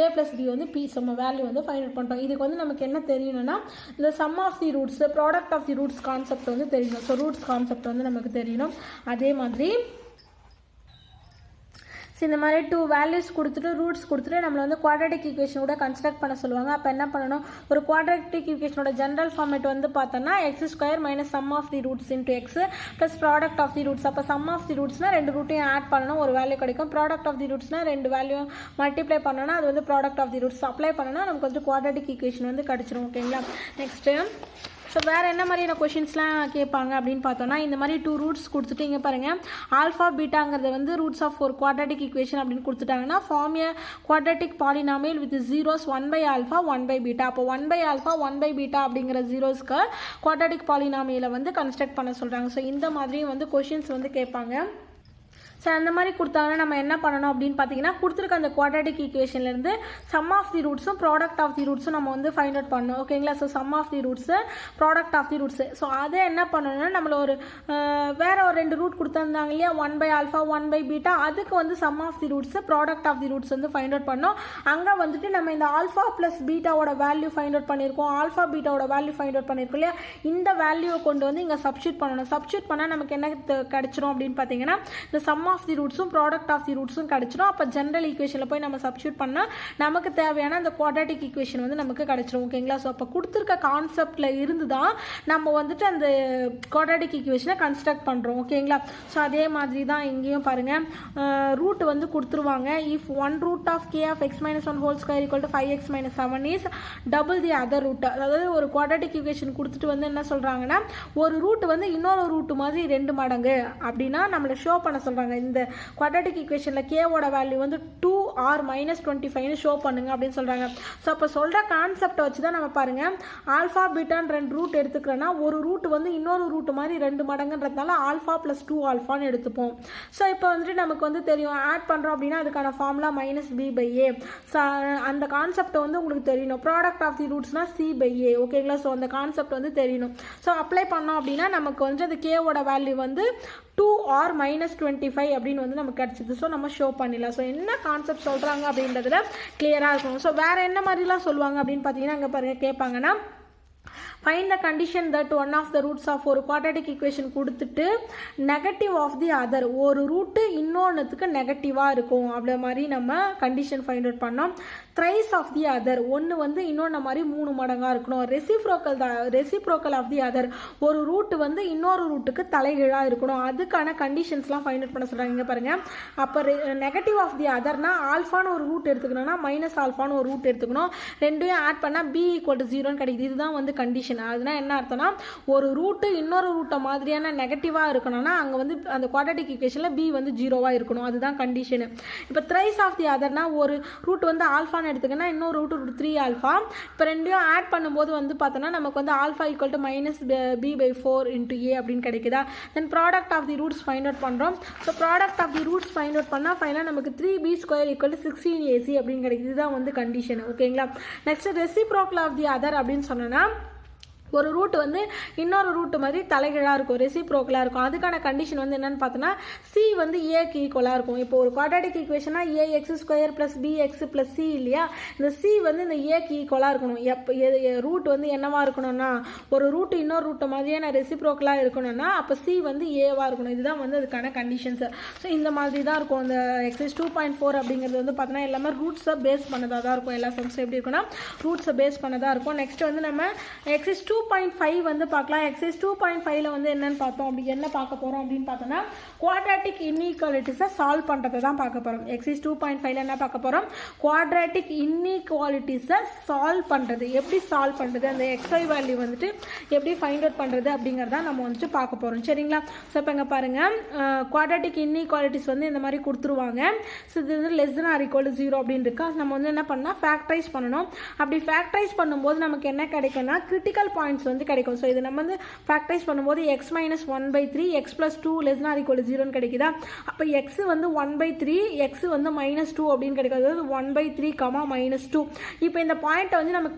a + b வந்து p. நம்ம வேல்யூ வந்து ஃபைண்ட் அவுட் பண்ணிட்டோம். இதுக்கு வந்து நமக்கு என்ன தெரியணும்னா இந்த sum of the roots, product of the roots concept வந்து தெரியணும். ஸோ ரூட்ஸ் கான்செப்ட் வந்து நமக்கு தெரியணும். அதே மாதிரி இந்த மாதிரி 2 வேல்யூஸ் கொடுத்துட்டு ரூட்ஸ் கொடுத்துட்டு நம்மளை வந்து குவாட்ராட்டிக் ஈக்குவேஷனோட கன்ஸ்ட்ரக்ட் பண்ண சொல்லுவாங்க. அப்போ என்ன பண்ணணும்? ஒரு குவாட்ராட்டிக் ஈக்குவேஷனோட ஜென்ரல் ஃபார்மேட் வந்து பார்த்தோன்னா x² - sum of the roots into x plus product of the roots. அப்போ சம் ஆஃப் தி ரூட்ஸ்னால் ரெண்டு ரூட்டையும் ஆட் பண்ணணும், ஒரு வேல்யூ கிடைக்கும். ப்ராடக்ட் ஆஃப் தி ரூட்ஸ்னால் ரெண்டு வேல்யூ மல்டிப்ளை பண்ணோன்னா அது வந்து product of the roots. Apply பண்ணோன்னா நமக்கு வந்து குவாட்ராட்டிக் ஈக்குவேஷன் வந்து கிடச்சிரும். ஓகேங்களா. நெக்ஸ்ட்டு ஸோ வேறு என்ன மாதிரியான கொஷின்ஸ்லாம் கேட்பாங்க அப்படின்னு பார்த்தோன்னா இந்த மாதிரி 2 ரூட்ஸ் கொடுத்துட்டு இங்கே பாருங்கள் ஆல்ஃபா பீட்டாங்கிறத வந்து ரூட்ஸ் ஆஃப் ஒரு குவாட்ராட்டிக் ஈக்குவேஷன் அப்படின்னு கொடுத்துட்டாங்கன்னா form a quadratic polynomial with zeros 1/α 1/β. அப்போ 1/α 1/β அப்படிங்கிற ஜீரோஸ்க்கு குவாட்ராட்டிக் பாலினாமியலை வந்து கன்ஸ்ட்ரக்ட் பண்ண சொல்கிறாங்க. ஸோ இந்த மாதிரியும் வந்து கொஷின்ஸ் வந்து கேட்பாங்க. ஸோ அந்த மாதிரி கொடுத்தாங்கன்னா நம்ம என்ன பண்ணணும் அப்படின்னு பார்த்தீங்கன்னா கொடுத்துருக்க அந்த குவாட்ராட்டிக் ஈக்குவேஷன்லேருந்து சம் ஆஃப் தி ரூட்ஸும் ப்ராடக்ட் ஆஃப் தி ரூட்ஸும் நம்ம வந்து ஃபைண்ட் அவுட் பண்ணணும். ஓகேங்களா? So sum of the roots product of the roots. So அதை என்ன பண்ணணும்னா நம்மள ஒரு வேறு ஒரு 2 ரூட் கொடுத்துருந்தாங்க இல்லையா 1/α 1/β, அதுக்கு வந்து sum of the roots product of the roots வந்து ஃபைண்ட் அவுட் பண்ணோம். அங்கே வந்துட்டு நம்ம இந்த ஆல்ஃபா ப்ளஸ் பீட்டாவோட வேல்யூ ஃபைண்ட் அவுட் பண்ணியிருக்கோம், ஆல்ஃபா பீட்டாவோட வேல்யூ ஃபைண்ட் அவுட் பண்ணியிருக்கோம் இல்லையா. இந்த வேல்யூவை கொண்டு வந்து இங்கே சப்ஸ்டியூட் பண்ணணும். சப்ஸ்டியூட் பண்ணால் நமக்கு என்ன கிடைச்சிரும் அப்படின்னு பார்த்தீங்கன்னா இந்த சம் ஆஃப் தி ரூட்ஸும் ப்ராடக்ட் ஆஃப் தி ரூட்ஸும் கிடைச்சிடும். அப்போ ஜென்ரல் ஈக்குவேஷனில் போய் நம்ம சப்ஸ்டியூட் பண்ணால் நமக்கு தேவையான அந்த குவாட்ராட்டிக் ஈக்குவேஷன் வந்து நமக்கு கிடைச்சிடும். ஓகேங்களா? ஸோ அப்போ கொடுத்துருக்க கான்செப்டில் இருந்து தான் நம்ம வந்துட்டு அந்த குவாட்ராட்டிக் ஈக்குவேஷனை கன்ஸ்ட்ரக்ட் பண்ணுறோம். ஓகேங்களா? ஸோ அதே மாதிரி தான் இங்கேயும் பாருங்கள் ரூட் வந்து கொடுத்துருவாங்க. If 1 root of k of x minus 1 whole square equal to 5x minus 7 is double the other root. அதாவது ஒரு குவாட்ராட்டிக் ஈக்குவேஷன் கொடுத்துட்டு வந்து என்ன சொல்கிறாங்கன்னா ஒரு ரூட் வந்து இன்னொரு ரூட் மாதிரி 2 மடங்கு அப்படின்னா நம்மளை ஷோ பண்ண சொல்கிறாங்க. இந்த குவாட்ராட்டிக் ஈக்குவேஷனில் கேவோட வேல்யூ வந்து 2 or -25 ஷோ பண்ணுங்க அப்படின்னு சொல்கிறாங்க. ஸோ அப்போ சொல்கிற கான்செப்டை வச்சு தான் நம்ம பாருங்கள் ஆல்ஃபா பீட்டான்னு 2 ரூட் எடுத்துக்கிறோன்னா ஒரு ரூட் வந்து இன்னொரு ரூட் மாதிரி 2 மடங்குன்றதுனால ஆல்ஃபா ப்ளஸ் 2 ஆல்ஃபான்னு எடுத்துப்போம். ஸோ இப்போ வந்துட்டு நமக்கு வந்து தெரியும் ஆட் பண்ணுறோம் அப்படின்னா அதுக்கான ஃபார்முலா -b/a. ஸோ அந்த கான்செப்டை வந்து உங்களுக்கு தெரியணும். ப்ராடக்ட் ஆஃப் தி ரூட்ஸ்னா c/a. ஓகேங்களா? ஸோ அந்த கான்செப்ட் வந்து தெரியணும். ஸோ அப்ளை பண்ணோம் அப்படின்னா நமக்கு வந்து அந்த கேவோட வேல்யூ வந்து 2 or -25 அப்படின்னு வந்து நமக்கு கிடச்சிது. ஸோ நம்ம ஷோ பண்ணிடலாம். ஸோ என்ன கான்செப்ட் சொல்கிறாங்க அப்படின்றதுல கிளியராக இருக்கும். ஸோ வேறு என்ன மாதிரிலாம் சொல்லுவாங்க அப்படின்னு பார்த்தீங்கன்னா அங்கே பாருங்கள் கேட்பாங்கன்னா find the condition that one of the roots of ஒரு quadratic equation கொடுத்துட்டு நெகட்டிவ் ஆஃப் தி அதர் ஒரு ரூட்டு இன்னொன்றுத்துக்கு நெகட்டிவாக இருக்கும் அப்படி மாதிரி நம்ம கண்டிஷன் ஃபைண்ட் அவுட் பண்ணோம். த்ரைஸ் ஆஃப் தி அதர் ஒன்று வந்து இன்னொன்று மாதிரி 3 மடங்காக இருக்கணும். ரெசிப்ரோக்கல் ஆஃப் தி அதர் ஒரு ரூட்டு வந்து இன்னொரு ரூட்டுக்கு தலைகீழாக இருக்கணும். அதுக்கான கண்டிஷன்ஸ்லாம் ஃபைண்ட் அவுட் பண்ண சொல்கிறாங்க. இங்கே பாருங்கள் அப்போ நெகட்டிவ் ஆஃப் தி அதர்னா ஆல்ஃபான்னு ஒரு ரூட் எடுத்துக்கணும்னா மைனஸ் ஆல்ஃபான்னு ஒரு ரூட் எடுத்துக்கணும். ரெண்டையும் ஆட் பண்ணால் b = 0 கிடைக்குது. இதுதான் வந்து கண்டிஷன். அதுனா என்ன அர்த்தம்னா ஒரு ரூட்டு இன்னொரு ரூட்டை மாதிரியான நெகட்டிவாக இருக்கணும்னா அங்கே வந்து அந்த குவாட்ராட்டிக் ஈக்குவேஷனில் b வந்து 0வாக இருக்கணும். அதுதான் கண்டிஷனு. இப்போ த்ரைஸ் ஆஃப் தி அதர்னா ஒரு ரூட் வந்து ஆல்ஃபான்னு எடுத்துக்கன்னா இன்னொரு ரூட் 3 ஆல்ஃபா. இப்போ ரெண்டையும் ஆட் பண்ணும்போது வந்து பார்த்தோன்னா நமக்கு வந்து ஆல்ஃபா = -b/4 × a அப்படின்னு கிடைக்குதா. Then product of the roots find out பண்ணுறோம். So product of the roots find out பண்ணால் ஃபைனலாக நமக்கு 3b² = 16ac அப்படின்னு கிடைக்குது. இதுதான் வந்து கண்டிஷன். ஓகேங்களா? Next reciprocal of the other அப்படின்னு சொன்னோன்னா ஒரு ரூட் வந்து இன்னொரு ரூட் மாதிரி தலைகீழாக இருக்கும், ரெசிப்ரோக்கலாக இருக்கும். அதுக்கான கண்டிஷன் வந்து என்னென்னு பார்த்தோன்னா சி வந்து ஏக்கு ஈக்குவலாக இருக்கும். இப்போ ஒரு குவாட்ராட்டிக் ஈக்குவேஷனா ax² + bx + c இல்லையா. இந்த சி வந்து இந்த ஏக்கு ஈக்குவலாக இருக்கணும். ரூட் வந்து என்னவாக இருக்கணும்னா ஒரு ரூட் இன்னொரு ரூட்டை மாதிரியான ரெசிப்ரோக்கலாக இருக்கணும்னா அப்போ சி வந்து ஏவாக இருக்கணும். இதுதான் வந்து அதுக்கான கண்டிஷன்ஸ். ஸோ இந்த மாதிரி தான் இருக்கும். இந்த எக்ஸைஸ் 2.4 அப்படிங்கிறது வந்து பார்த்தோன்னா எல்லாமே ரூட்ஸை பேஸ் பண்ணதாக தான் இருக்கும். எல்லா சம்ஸும் எப்படி இருக்குன்னா ரூட்ஸை பேஸ் பண்ணதாக இருக்கும். நெக்ஸ்ட் வந்து நம்ம எக்ஸைஸ் 2.5 வந்து பார்க்கலாம். எக்ஸைஸ் 2.5ல வந்து என்னன்னு பார்த்தோம் அப்படி என்ன பார்க்க போகிறோம் அப்படின்னு பார்த்தோன்னா குவாட்ராட்டிக் இன்இக்வாலிட்டிஸை சால்வ் பண்ணுறதை தான் பார்க்க போகிறோம். எக்ஸைஸ் 2.5ல என்ன பார்க்க போகிறோம் குவாட்ராட்டிக் இன்இக்வாலிட்டிஸை சால்வ் பண்ணுறது, எப்படி சால்வ் பண்ணுறது, அந்த xy வேல்யூ வந்துட்டு எப்படி ஃபைண்ட் அவுட் பண்ணுறது அப்படிங்கிறத நம்ம வந்துட்டு பார்க்க போகிறோம். சரிங்களா? ஸோ இப்போ இங்கே பாருங்கள் குவாட்ராட்டிக் இன்இக்வாலிட்டிஸ் வந்து இந்த மாதிரி கொடுத்துருவாங்க. ஸோ இது வந்து <0 அப்படின்னு இருக்கா. நம்ம வந்து என்ன பண்ணால் ஃபேக்டரைஸ் பண்ணணும். அப்படி ஃபேக்டரைஸ் பண்ணும்போது நமக்கு என்ன கிடைக்கும்னா கிரிட்டிக்கல் பாயிண்ட்ஸ் வந்து கிடைக்கும். ஸோ இது நம்ம வந்து ஃபேக்டரைஸ் பண்ணும்போது x - 1/3 x + 2 ≤ 0 கிடைக்குதா. அப்போ x வந்து 1/3 x வந்து -2 அப்படின்னு கிடைக்கும். அதாவது 1/3, -2. இப்போ இந்த பாயிண்ட்டை வந்து நம்ம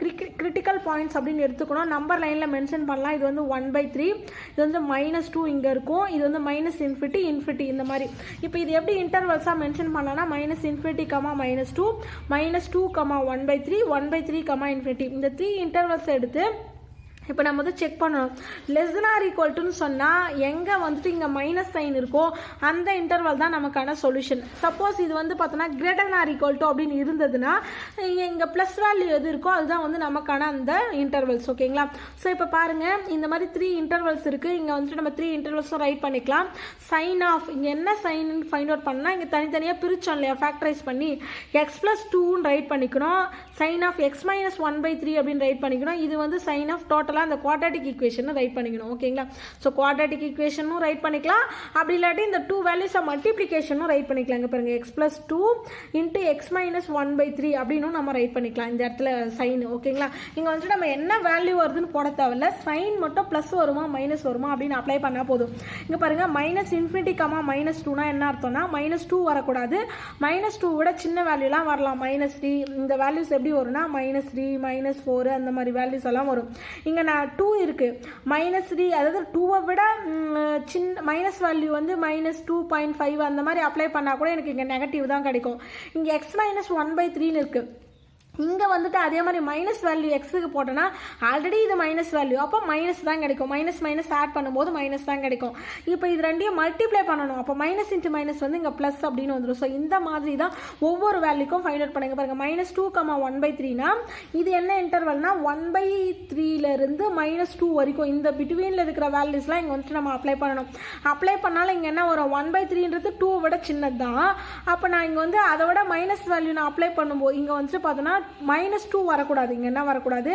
கிரிட்டிக்கல் பாயிண்ட்ஸ் அப்படின்னு எடுத்துக்கணும். நம்பர் லைனில் மென்ஷன் பண்ணலாம். இது வந்து 1/3, இது வந்து -2 இங்கே இருக்கும், இது வந்து -∞ இந்த மாதிரி. இப்போ இது எப்படி இன்டர்வல்ஸாக மென்ஷன் பண்ணலாம்னா -∞, -2, -2, 1/3, 1/3, இந்த 3 இன்டர்வல்ஸ் எடுத்து இப்போ நம்ம வந்து செக் பண்ணணும். < சொன்னால் எங்கே வந்துட்டு இங்கே மைனஸ் சைன் இருக்கோ அந்த இன்டர்வல் தான் நமக்கான சொல்யூஷன். சப்போஸ் இது வந்து பார்த்தோன்னா > அப்படின்னு இருந்ததுன்னா இங்கே ப்ளஸ் வேல்யூ எது இருக்கோ அதுதான் வந்து நமக்கான அந்த இன்டர்வல்ஸ். ஓகேங்களா? ஸோ இப்போ பாருங்கள் இந்த மாதிரி 3 இன்டர்வல்ஸ் இருக்குது. இங்கே வந்துட்டு நம்ம 3 இன்டர்வல்ஸும் ரைட் பண்ணிக்கலாம். சைன் ஆஃப் இங்கே என்ன சைன் ஃபைண்ட் அவுட் பண்ணால் இங்கே தனித்தனியாக பிரித்தோம் இல்லையா ஃபேக்டரைஸ் பண்ணி x + 2ன்னு ரைட் பண்ணிக்கணும். சைன் ஆஃப் x - 1/3 அப்படின்னு ரைட் பண்ணிக்கணும். இது வந்து சைன் ஆஃப் டோட்டல் டோட்டலாக அந்த குவாட்ராட்டிக் ஈக்குவேஷனை ரைட் பண்ணிக்கணும். ஓகேங்களா? ஸோ குவாட்ராட்டிக் ஈக்குவேஷனும் ரைட் பண்ணிக்கலாம், அப்படி இல்லாட்டி இந்த 2 வேல்யூஸை மல்டிப்ளிகேஷனும் ரைட் பண்ணிக்கலாம். இங்கே பாருங்க x+2 × x - 1/3 அப்படின்னும் நம்ம ரைட் பண்ணிக்கலாம் இந்த இடத்துல சைன். ஓகேங்களா? இங்கே வந்துட்டு நம்ம என்ன வேல்யூ வருதுன்னு போட தேவையில்ல, சைன் மட்டும் ப்ளஸ் வருமா மைனஸ் வருமா அப்படின்னு அப்ளை பண்ணால் போதும். இங்கே பாருங்க -∞, -2னா என்ன அர்த்தம்னா -2 வரக்கூடாது, -2 விட சின்ன வேல்யூலாம் வரலாம், -3 இந்த வேல்யூஸ் எப்படி வரும்னா -3 -4 அந்த மாதிரி வேல்யூஸ் எல்லாம் வரும். இங்கே நான் 2 இருக்கு, -3 அதாவது 2வை விட சின்ன மைனஸ் வேல்யூ வந்து -2.5 அந்த மாதிரி அப்ளை பண்ணால் கூட எனக்கு இங்கே நெகட்டிவ் தான் கிடைக்கும். இங்கே x - 1/3 இருக்கு, இங்கே வந்துட்டு அதே மாதிரி மைனஸ் வேல்யூ எக்ஸுக்கு போட்டோன்னா ஆல்ரெடி இது மைனஸ் வேல்யூ, அப்போ மைனஸ் தான் கிடைக்கும், மைனஸ் ஆட் பண்ணும்போது மைனஸ் தான் கிடைக்கும். இப்போ இது ரெண்டையும் மல்டிப்ளை பண்ணணும், அப்போ மைனஸ் இன்ட்டு மைனஸ் வந்து இங்கே ப்ளஸ் அப்படின்னு வந்துடும். ஸோ இந்த மாதிரி தான் ஒவ்வொரு வேல்யூக்கும் ஃபைண்ட் அவுட் பண்ணுங்க. பாருங்க -2, 1/3னா இது என்ன இன்டர்வல்னா 1/3லேருந்து -2 வரைக்கும் இந்த பிட்வீனில் இருக்கிற வேல்யூஸ்லாம் இங்கே வந்துட்டு நம்ம அப்ளை பண்ணணும். அப்ளை பண்ணாலும் இங்கே என்ன வரும், 1/3ன்றது 2 விட சின்னது தான். அப்போ நான் இங்கே வந்து அதை விட மைனஸ் வேல்யூ நான் அப்ளை பண்ணும்போது இங்கே வந்துட்டு பார்த்தோன்னா -2 வரக்கூடாது, இங்கே என்ன வரக்கூடாது,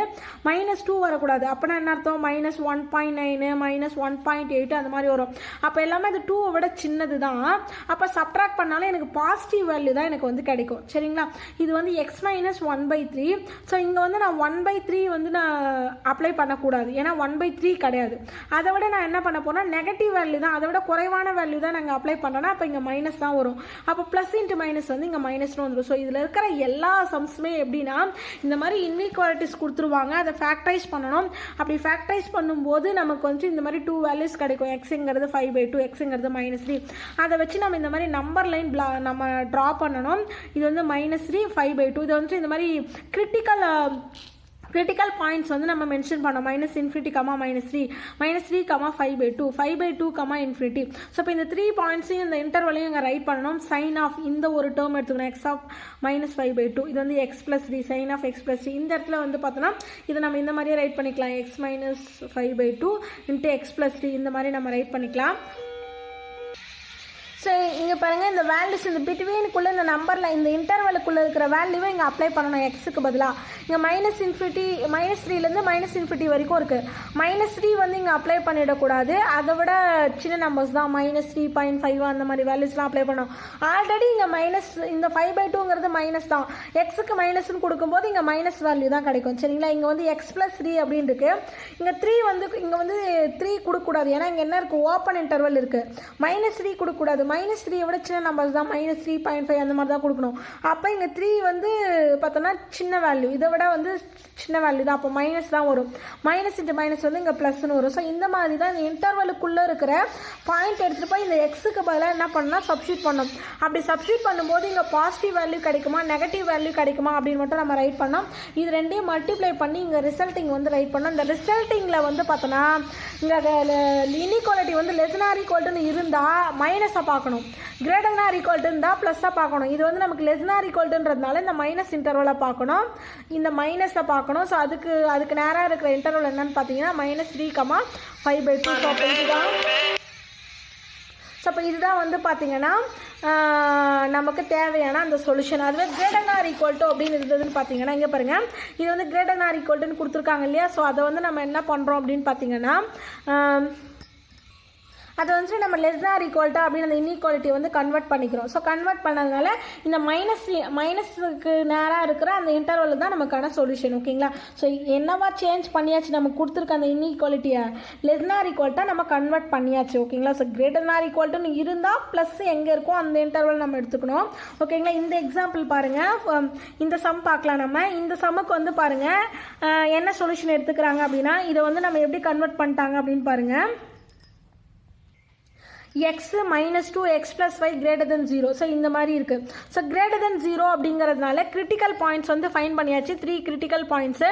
-2 வரக்கூடாது. அப்போனா என்ன அர்த்தம், -1.9 -1.8 அந்த மாதிரி வரும். அப்போ எல்லாமே அது 2வை விட சின்னது தான். அப்போ சப்ட்ராக்ட் பண்ணாலும் எனக்கு பாசிட்டிவ் வேல்யூ தான் எனக்கு வந்து கிடைக்கும். சரிங்களா? இது வந்து x - 1/3. ஸோ இங்கே வந்து நான் 1/3 வந்து நான் அப்ளை பண்ணக்கூடாது, ஏன்னா 1/3 கிடையாது. அதை விட நான் என்ன பண்ண போனால் நெகட்டிவ் வேல்யூ தான், அதை விட குறைவான வேல்யூ தான் நாங்கள் அப்ளை பண்ணோன்னா அப்போ இங்கே மைனஸ் தான் வரும். அப்போ ப்ளஸ் இன்ட்டு மைனஸ் வந்து இங்கே மைனஸ்னு வந்துடும். ஸோ இதில் இருக்கிற எல்லா சம்ஸுமே எப்படின்னா இந்த மாதிரி இன்இக்வாலிட்டிஸ் கொடுத்துருவாங்க, அதை ஃபேக்டரைஸ் பண்ணணும். அப்படி ஃபேக்டரைஸ் பண்ணும்போது நமக்கு வந்து இந்த மாதிரி 2 வேல்யூஸ் கிடைக்கும், எக்ஸுங்கிறது 5/2, எக்ஸுங்கிறது -3. அதை வச்சு நம்ம இந்த மாதிரி நம்பர் லைன் நம்ம ட்ரா பண்ணணும். இது வந்து -3, 5/2. இது வந்து இந்த மாதிரி கிரிட்டிக்கல் பாயிண்ட்ஸ் வந்து நம்ம மென்ஷன் பண்ணோம், -∞, -3, -3, 5/2, 5/2, ∞. ஸோ இப்போ இந்த 3 பாயிண்ட்ஸையும் இந்த இன்டர்வலையும் இங்கே ரைட் பண்ணணும். சைன் ஆஃப் இந்த ஒரு டேர்ம் எடுத்துக்கணும், x of -5/2, இது வந்து x+3, சைன் ஆஃப் x+3. இந்த இடத்துல வந்து பார்த்தோன்னா இதை நம்ம இந்த மாதிரியே ரைட் பண்ணிக்கலாம், x - 5/2 × x+3 இந்த மாதிரி நம்ம ரைட் பண்ணிக்கலாம். ஸோ இங்கே பாருங்கள், இந்த வேல்யூஸ் இந்த பிட்வீனுக்குள்ளே இந்த நம்பரில் இந்த இன்டர்வலுக்குள்ளே இருக்கிற வேல்யூவை இங்கே அப்ளை பண்ணணும் எக்ஸுக்கு பதிலாக. இங்கே -3லேருந்து -∞ வரைக்கும் இருக்குது. -3 வந்து இங்கே அப்ளை பண்ணிடக்கூடாது, அதை விட சின்ன நம்பர்ஸ் தான், -3.5 அந்த மாதிரி வேல்யூஸ்லாம் அப்ளை பண்ணணும். ஆல்ரெடி இங்கே இந்த 5/2ங்கிறது மைனஸ் தான், எக்ஸுக்கு மைனஸ்ன்னு கொடுக்கும்போது இங்கே மைனஸ் வேல்யூ தான் கிடைக்கும். சரிங்களா? இங்கே வந்து x+3 அப்படின்னு இருக்கு, இங்கே 3 வந்து இங்கே வந்து 3 கொடுக்கக்கூடாது, ஏன்னா இங்கே என்ன இருக்குது, ஓப்பன் இன்டர்வல் இருக்குது. -3 கொடுக்கக்கூடாது, -3 விட சின்ன நம்பர்ஸ் தான், -3.5 அந்த மாதிரி தான் கொடுக்கணும். அப்போ இங்கே 3 வந்து பார்த்தோன்னா சின்ன வேல்யூ, இதை விட வந்து சின்ன வேல்யூ தான், அப்போ மைனஸ் தான் வரும். மைனஸ் இன்ட்டு மைனஸ் வந்து இங்கே ப்ளஸ்ன்னு வரும். ஸோ இந்த மாதிரி தான் இந்த இன்டர்வலுக்குள்ளே இருக்கிற பாயிண்ட் எடுத்துகிட்டு போய் இந்த எக்ஸுக்கு பதிலாக என்ன பண்ணால் சப்ஸ்டியூட் பண்ணணும். அப்படி சப்ஸ்டியூட் பண்ணும்போது இங்கே பாசிட்டிவ் வேல்யூ கிடைக்குமா நெகட்டிவ் வேல்யூ கிடைக்குமா அப்படின்னு மட்டும் நம்ம ரைட் பண்ணோம். இது ரெண்டையும் மல்டிப்ளை பண்ணி இங்கே ரிசல்ட்டிங் வந்து ரைட் பண்ணோம். இந்த ரிசல்ட்டிங்கில் வந்து பார்த்தோன்னா இங்கே இன்இக்வாலிட்டி வந்து == இருந்தால் மைனஸை பார்க்கணும், > இருந்தால் ப்ளஸ்ஸாக பார்க்கணும். இது வந்து நமக்கு == இந்த மைனஸ் இன்டர்வலை பார்க்கணும், இந்த மைனஸை பார்க்கணும். ஸோ அதுக்கு நேராக இருக்கிற இன்டர்வல் என்னன்னு பார்த்தீங்கன்னா -3, 5/2. ஸோ அப்போ இதுதான் வந்து பார்த்தீங்கன்னா நமக்கு தேவையான அந்த சொல்யூஷன். அதுவே > அப்படின்னு இருந்ததுன்னு பார்த்தீங்கன்னா இங்கே பாருங்கள், இது வந்து > கொடுத்துருக்காங்க இல்லையா? ஸோ அதை வந்து நம்ம என்ன பண்ணுறோம் அப்படின்னு பார்த்தீங்கன்னா அதை வந்து நம்ம == அப்படின்னு அந்த இன்இக்வாலிட்டி வந்து கன்வெர்ட் பண்ணிக்கிறோம். ஸோ கன்வெர்ட் பண்ணதுனால இந்த மைனஸுக்கு நேராக இருக்கிற அந்த இன்டர்வல் தான் நமக்கான சொல்யூஷன். ஓகேங்களா? ஸோ என்னவா சேஞ்ச் பண்ணியாச்சு, நமக்கு கொடுத்துருக்க அந்த இன்இக்வாலிட்டியை == நம்ம கன்வெர்ட் பண்ணியாச்சு. ஓகேங்களா? ஸோ > இருந்தால் ப்ளஸ் எங்கே இருக்கோ அந்த இன்டர்வல் நம்ம எடுத்துக்கணும். ஓகேங்களா? இந்த எக்ஸாம்பிள் பாருங்கள், இந்த சம் பார்க்கலாம். நம்ம இந்த சம்முக்கு வந்து பாருங்கள் என்ன சொல்யூஷன் எடுத்துக்கிறாங்க அப்படின்னா, இதை வந்து நம்ம எப்படி கன்வெர்ட் பண்ணிட்டாங்க அப்படின்னு பாருங்கள். x -2 x + y > 0. ஸோ இந்த மாதிரி இருக்குது. ஸோ > 0 அப்படிங்கிறதுனால கிரிட்டிக்கல் பாயிண்ட்ஸ் வந்து ஃபைன் பண்ணியாச்சு, 3 கிரிட்டிக்கல் பாயிண்ட்ஸு.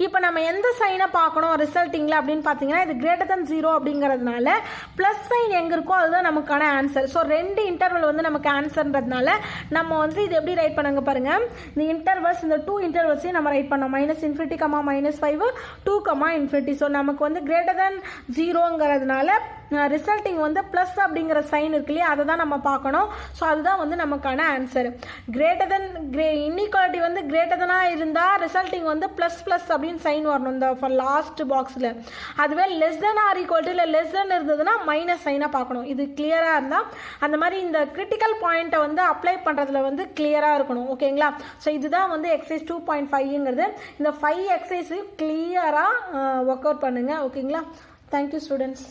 இப்போ நம்ம எந்த சைனை பார்க்கணும் ரிசல்ட்டிங்கில் அப்படின்னு பார்த்தீங்கன்னா, இது > 0 அப்படிங்கிறதுனால ப்ளஸ் சைன் எங்கே இருக்கோ அதுதான் நமக்கான ஆன்சர். ஸோ 2 இன்டர்வல் வந்து நமக்கு ஆன்சர்ன்றதுனால நம்ம வந்து இது எப்படி ரைட் பண்ணாங்க பாருங்கள், இந்த இன்டர்வல்ஸ் இந்த 2 இன்டர்வல்ஸையும் நம்ம ரைட் பண்ணோம், -∞, -5, 2, ∞. ஸோ நமக்கு வந்து > 0ங்கிறதுனால ரிசல்ட்டிங் வந்து ப்ளஸ் அப்படிங்கிற சைன் இருக்கு இல்லையா, அதை தான் நம்ம பார்க்கணும். ஸோ அதுதான் வந்து நமக்கான ஆன்சர். கிரேட்டர் தென் இன்இக்வாலிட்டி வந்து கிரேட்டர் தெனாக இருந்தால் ரிசல்ட்டிங் வந்து ப்ளஸ் ப்ளஸ் அப்படின்னு சைன் வரணும் இந்த லாஸ்ட் பாக்ஸில். அதுவே less than or equal to இல்லை லெஸ் தென் இருந்ததுன்னா மைனஸ் சைனாக பார்க்கணும். இது கிளியராக இருந்தால் அந்த மாதிரி இந்த கிரிட்டிக்கல் பாயிண்ட்டை வந்து அப்ளை பண்ணுறதுல வந்து கிளியராக இருக்கணும். ஓகேங்களா? ஸோ இதுதான் வந்து எக்ஸசைஸ் 2.5ங்கிறது. இந்த 5 எக்ஸசைஸையும் கிளியராக ஒர்க் அவுட் பண்ணுங்கள். ஓகேங்களா? Thank you students.